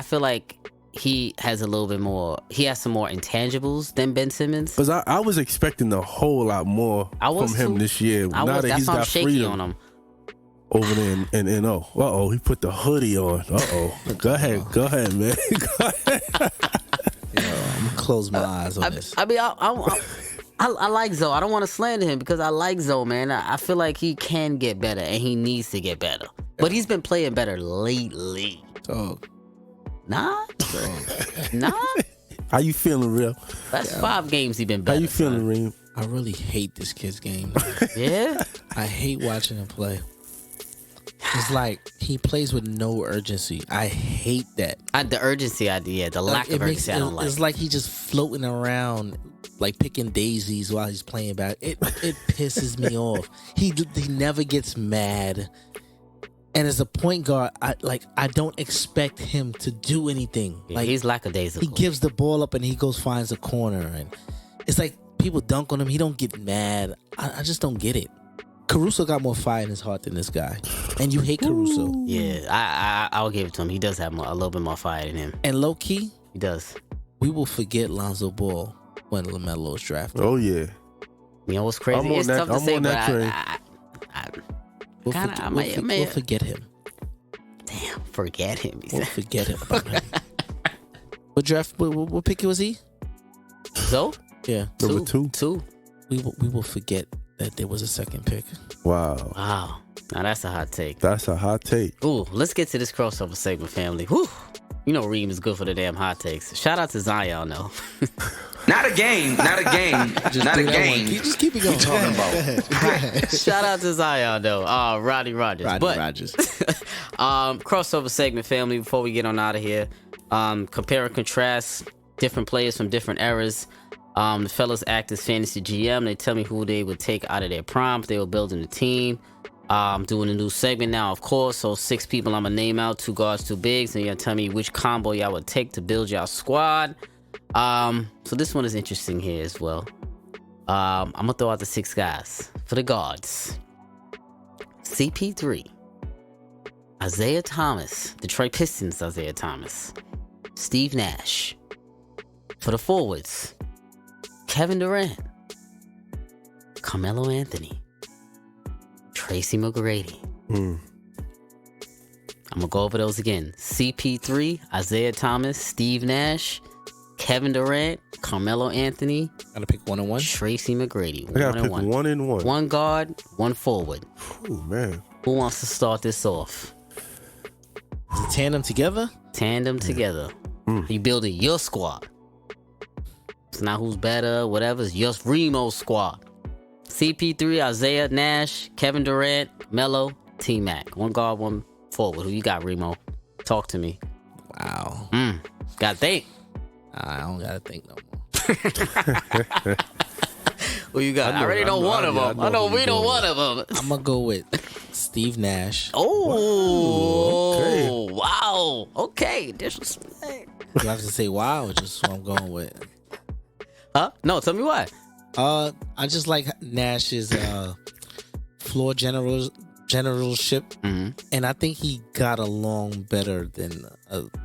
feel like he has a little bit more. He has some more intangibles than Ben Simmons. Because I was expecting a whole lot more from him this year. Now that he's got freedom on him over there in he put the hoodie on. Go ahead, man. Go ahead. I'm gonna close my eyes on this. I mean, I like Zoe. I don't want to slander him because I like Zoe, man. I feel like he can get better and he needs to get better. But he's been playing better lately. Nah. How you feeling, Real? That's 5 games he been better. How you feeling, Reem? I really hate this kid's game. Yeah? I hate watching him play. It's like he plays with no urgency. I hate that. The urgency idea, the lack of urgency, I don't like. It's like he's just floating around, like picking daisies while he's playing back. It pisses me off. He never gets mad. And as a point guard, I don't expect him to do anything. Yeah, like he's lackadaisical. He gives the ball up and he goes finds a corner, and it's like people dunk on him. He don't get mad. I just don't get it. Caruso got more fire in his heart than this guy, and you hate Caruso. Yeah, I'll give it to him. He does have a little bit more fire in him. And low key, he does. We will forget Lonzo Ball when LaMelo is drafted. Oh yeah. You know what's crazy? It's tough to say, but we'll forget him. Damn, forget him. We'll forget him. What draft? What pick was he? So? Yeah, number 2. We will forget that there was a second pick. Wow. Now that's a hot take. Ooh, let's get to this crossover segment, family. Whew. You know Reem is good for the damn hot takes. Shout out to Zion, though. Not a game. Not a game. Not a game. Just keep it going. Talking about. Shout out to Zion, though. Rodney Rogers. Crossover segment, family, before we get on out of here. Compare and contrast different players from different eras. The fellas act as fantasy GM. They tell me who they would take out of their prime if they were building a team. Doing a new segment now, of course. So 6 people I'm gonna name out, 2 guards, 2 bigs, and you're gonna tell me which combo y'all would take to build y'all squad. So this one is interesting here as well. I'm gonna throw out the 6 guys for the guards. CP3, Isaiah Thomas, Detroit Pistons, Isaiah Thomas, Steve Nash. For the forwards, Kevin Durant, Carmelo Anthony, Tracy McGrady. I'm gonna go over those again. CP3, Isaiah Thomas, Steve Nash, Kevin Durant, Carmelo Anthony. Gotta pick 1 and 1. Tracy McGrady. I gotta pick 1 and 1. 1 guard, 1 forward. Oh man. Who wants to start this off? Is it tandem together? Tandem together. You building your squad. It's not who's better, whatever. It's just Remo's squad. CP3, Isaiah, Nash, Kevin Durant, Melo, T-Mac. 1 guard, 1 forward. Who you got, Remo? Talk to me. Wow. Gotta think. I don't gotta think no more. Who you got? I already know one of them. I know we know one of them. I'm gonna go with Steve Nash. Oh, okay. Wow. Okay. Disrespect. Do I have to say wow or just what I'm going with? Huh? No, tell me why. I just like Nash's floor generalship, and I think he got along better than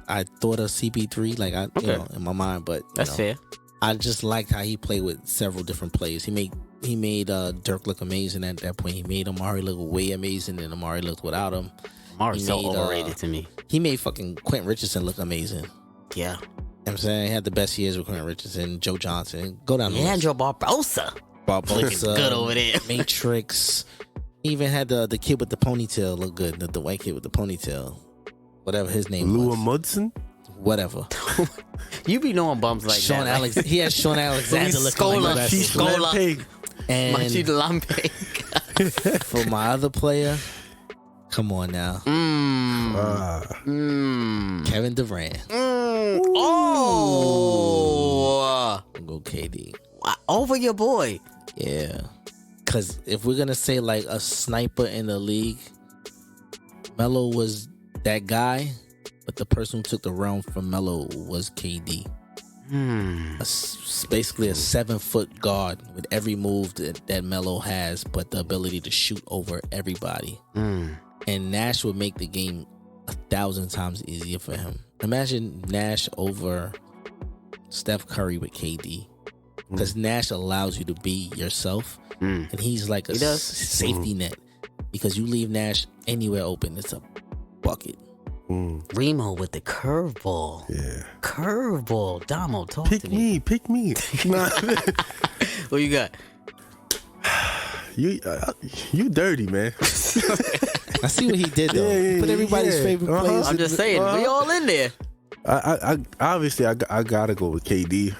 I thought of CP3. Like you know, in my mind, but that's fair. I just liked how he played with several different players. He made He made Dirk look amazing at that point. He made Amari look way amazing, and Amari looked without him. Amari's so overrated to me. He made fucking Quentin Richardson look amazing. Yeah. You know what I'm saying? He had the best years with Quentin Richardson, Joe Johnson. Go down the list. Andrew Barbosa. Looking good over there. Matrix. He even had the kid with the ponytail look good. The white kid with the ponytail. Whatever his name Lua was. Mudson? Whatever. You be knowing bums like Sean that. Alex. He had Sean Alexander looking like the best. Scola. And for my other player, come on now. Kevin Durant. Oh. I'll go KD. Over your boy. Yeah. Because if we're going to say like a sniper in the league, Melo was that guy, but the person who took the realm from Melo was KD. Basically a 7-foot guard with every move that Melo has, but the ability to shoot over everybody. And Nash would make the game 1,000 times easier for him. Imagine Nash over Steph Curry with KD. Because Nash allows you to be yourself. And he's like a safety net. Because you leave Nash anywhere open, it's a bucket. Remo with the curveball. Yeah. Curveball. Damo, talk to me. Pick me. What you got? You dirty, man. I see what he did though. Yeah, Put everybody's favorite players. I'm just saying, we all in there. I obviously I gotta go with KD.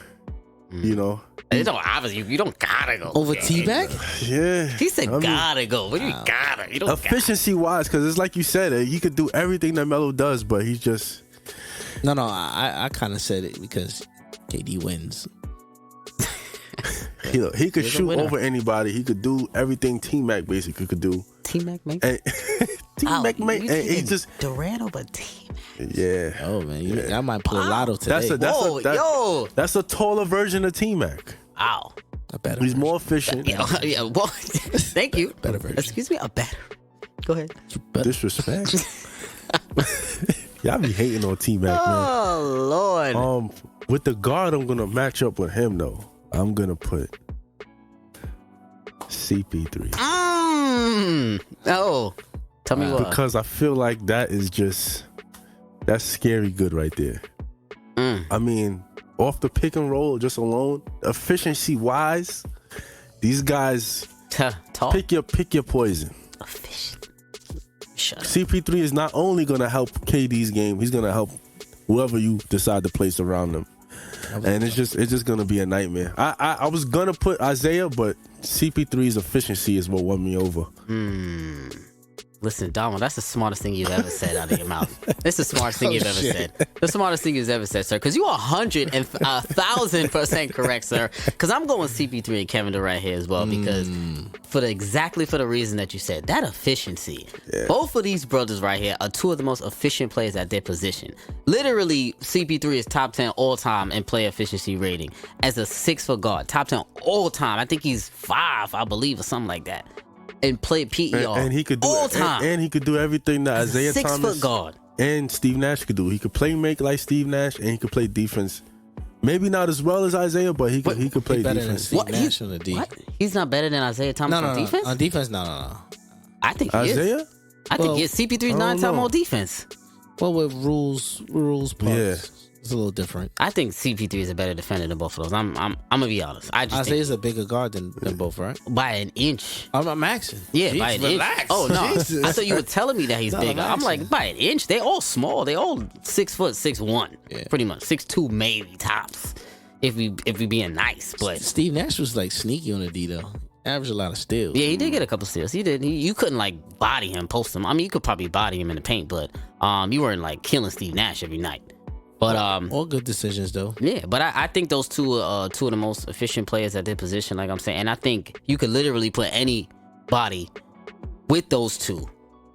You know. You don't obviously you don't gotta go Over T-Bag? Yeah. He said gotta go. What do you gotta? You don't efficiency wise, because it's like you said, he could do everything that Melo does, but he's just No, I kind of said it because KD wins. he could shoot over anybody. He could do everything T-Mac basically could do. T-Mac, man. T-Mac, man. And he just Durant over T-Mac. Yeah. Oh man, I might play Lotto today. That's a taller version of T-Mac. Wow. A better. He's more efficient. Yeah, well, thank you. Better version. Excuse me, a better. Go ahead. Disrespect. Y'all be hating on T-Mac, man. Oh Lord. With the guard, I'm gonna match up with him though. I'm gonna put CP3. Oh, tell me what. Because I feel like that's scary good right there. I mean, off the pick and roll just alone, efficiency wise, these guys pick your poison. Efficient. Shut up. CP3 is not only gonna help KD's game, he's gonna help whoever you decide to place around them. And it's just gonna be a nightmare. I was gonna put Isaiah, but CP3's efficiency is what won me over. Listen, Damo, that's the smartest thing you've ever said out of your mouth. That's the smartest thing you've ever said. The smartest thing you've ever said, sir. Because you are 1,000% correct, sir. Because I'm going CP3 and Kevin Durant here as well. Because for the reason that you said, that efficiency. Yeah. Both of these brothers right here are two of the most efficient players at their position. Literally, CP3 is top 10 all time in player efficiency rating as a 6-foot guard. Top 10 all time. I think he's 5, I believe, or something like that. And play PER and he could do all time. And he could do everything that Isaiah Thomas 6-foot guard and Steve Nash could do. He could play make like Steve Nash, and he could play defense. Maybe not as well as Isaiah, but he could play better defense. Than Steve Nash on the D. What? He's not better than Isaiah Thomas on defense? On defense, no. I think he Isaiah? is. I think CP3 is 9 times more defense. Well, with rules parts. Yeah. It's a little different. I think CP3 is a better defender than both of those. I'm gonna be honest. Isaiah's a bigger guard than both, right? By an inch. I'm maxing. Yeah, by an inch. Oh no, Jesus. I thought you were telling me that he's bigger. I'm like, by an inch. They all small. They all 6 foot, 6'1", pretty much 6'2", maybe tops. If we being nice, but Steve Nash was like sneaky on the D though. Averaged a lot of steals. Yeah, he did get a couple steals. He did. You couldn't like body him, post him. I mean, you could probably body him in the paint, but you weren't like killing Steve Nash every night. But all good decisions though. Yeah, but I think those two are two of the most efficient players at their position, like I'm saying. And I think you could literally put anybody with those two.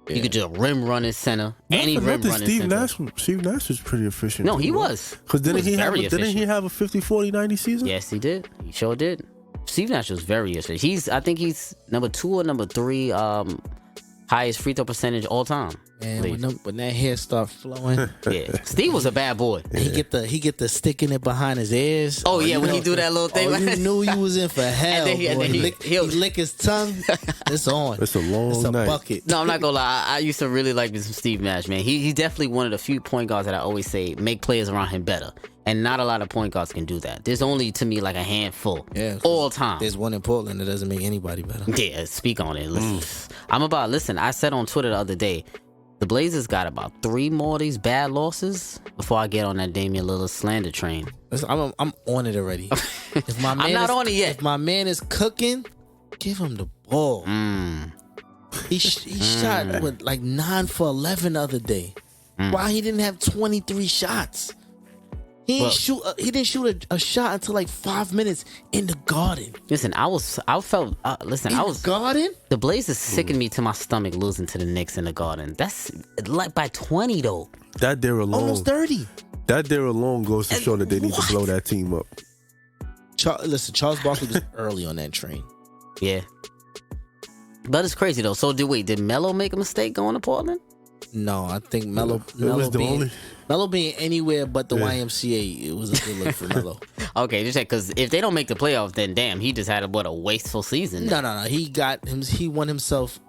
Yeah. You could just rim run in center. Any rim run in center. Steve Nash was pretty efficient. No, he was. Because didn't he have a 50, 40, 90 season? Yes, he did. He sure did. Steve Nash was very efficient. I think he's number 2 or number 3 Highest free throw percentage all time. And when that hair start flowing, yeah. Steve was a bad boy. He get the sticking it behind his ears. Oh yeah, when he do that little thing. You knew you was in for hell. And then he lick his tongue. It's on. It's a long night. Bucket. No, I'm not gonna lie. I used to really like this Steve Nash, man. He's definitely one of the few point guards that I always say make players around him better. And not a lot of point guards can do that. There's only, to me, like a handful. Yeah, all time. There's one in Portland that doesn't make anybody better. Yeah, speak on it. Listen, I said on Twitter the other day, the Blazers got about 3 more of these bad losses before I get on that Damian Lillard slander train. Listen, I'm on it already. If my man I'm not on it yet. If my man is cooking, give him the ball. He shot with like 9 for 11 the other day. Why he didn't have 23 shots? He didn't shoot a shot until like 5 minutes in the Garden. Listen, I felt Garden? The Blazers sickened me to my stomach losing to the Knicks in the Garden. That's like by 20 though. That there alone, almost 30. That there alone goes to show that they need to blow that team up. Charles Barkley was early on that train. Yeah, but it's crazy though. So did Melo make a mistake going to Portland? No, I think Melo being anywhere but the YMCA, it was a good look for Melo. Okay, just because if they don't make the playoffs, then damn, he just had a wasteful season. No. He won himself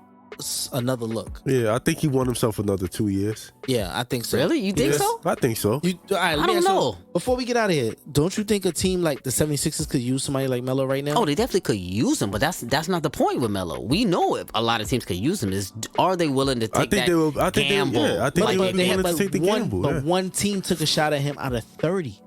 another look. Yeah, I think he won himself another 2 years. Yeah, I think so. Really? You think so? I think so. All right, I don't know. Before we get out of here, don't you think a team like the 76ers could use somebody like Melo right now? Oh, they definitely could use him, but that's not the point with Melo. We know if a lot of teams could use him. Are they willing to take that gamble? I think they were willing to take the gamble. But one team took a shot at him out of 30.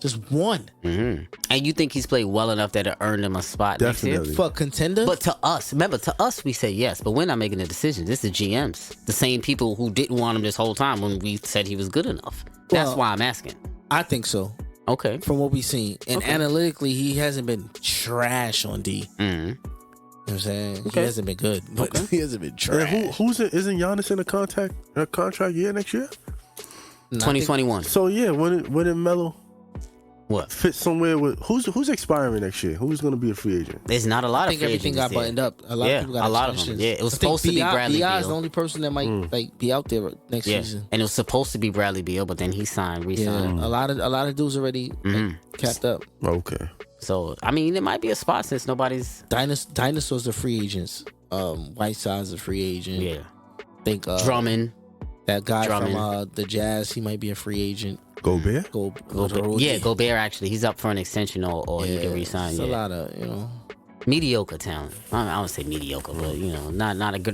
Just one. And you think he's played well enough that it earned him a spot next year? For a contender? But to us, we say yes, but we're not making the decision. This is GMs. The same people who didn't want him this whole time when we said he was good enough. That's why I'm asking. I think so. Okay. From what we've seen. And analytically, he hasn't been trash on D. You know what I'm saying? Okay. He hasn't been good, but he hasn't been trash. Isn't Giannis in a contract year next year? 2021. So yeah, wouldn't Melo fit somewhere with who's expiring next year? Who's going to be a free agent? There's not a lot of free agents. Everything got buttoned up. A lot of people got of them. Yeah, it was supposed to be Bradley Beal. is the only person that might be out there next season. And it was supposed to be Bradley Beal, but then he re-signed. A lot of dudes already capped up. Okay. So I mean, it might be a spot since nobody's Dinosaurs are free agents. Whiteside's a free agent. Yeah. Think Drummond. That guy from the Jazz, he might be a free agent. Gobert? Gobert. Yeah, Gobert actually. He's up for an extension or he can resign. It's a lot of, mediocre talent. I don't say mediocre, but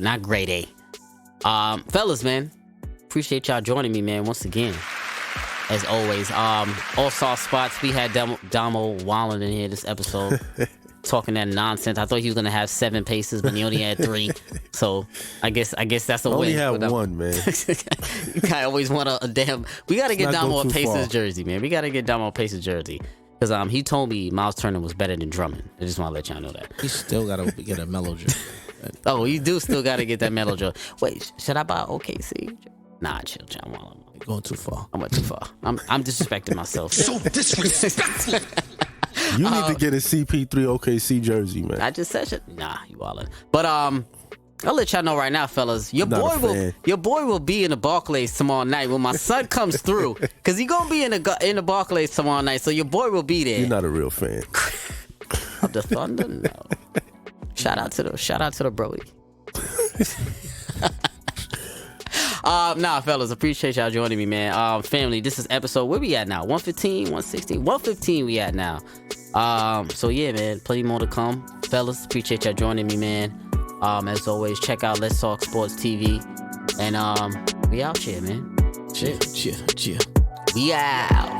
not grade A. Fellas, man, appreciate y'all joining me, man, once again. As always. All-star spots. We had Damo Wallen in here this episode. Talking that nonsense. I thought he was gonna have 7 paces, but he only had 3. So I guess that's a win. Only had one, man. You guys always want a damn. We gotta get Damo a Pacers jersey, man. We gotta get Damo a Pacers jersey because he told me Miles Turner was better than Drummond. I just want to let y'all know that. He still gotta get a Melo jersey. Oh, you do still gotta get that Melo jersey. Wait, should I buy OKC? Nah, chill, John Wall. Going too far. I went too far. I'm disrespecting myself. So disrespectful. You need to get a CP3 OKC jersey, man. I just said shit. Nah, you wildin'. But I'll let y'all know right now, fellas. Your boy will be in the Barclays tomorrow night when my son comes through, cause he gonna be in the Barclays tomorrow night. So your boy will be there. You're not a real fan of the Thunder. No. Shout out to the Brody. Nah, fellas, appreciate y'all joining me, man. Family, this is episode, where we at now? 115, 116, 115 we at now. So yeah, man, plenty more to come. Fellas, appreciate y'all joining me, man. As always, check out Let's Talk Sports TV. And we out here, man. Cheer. We out.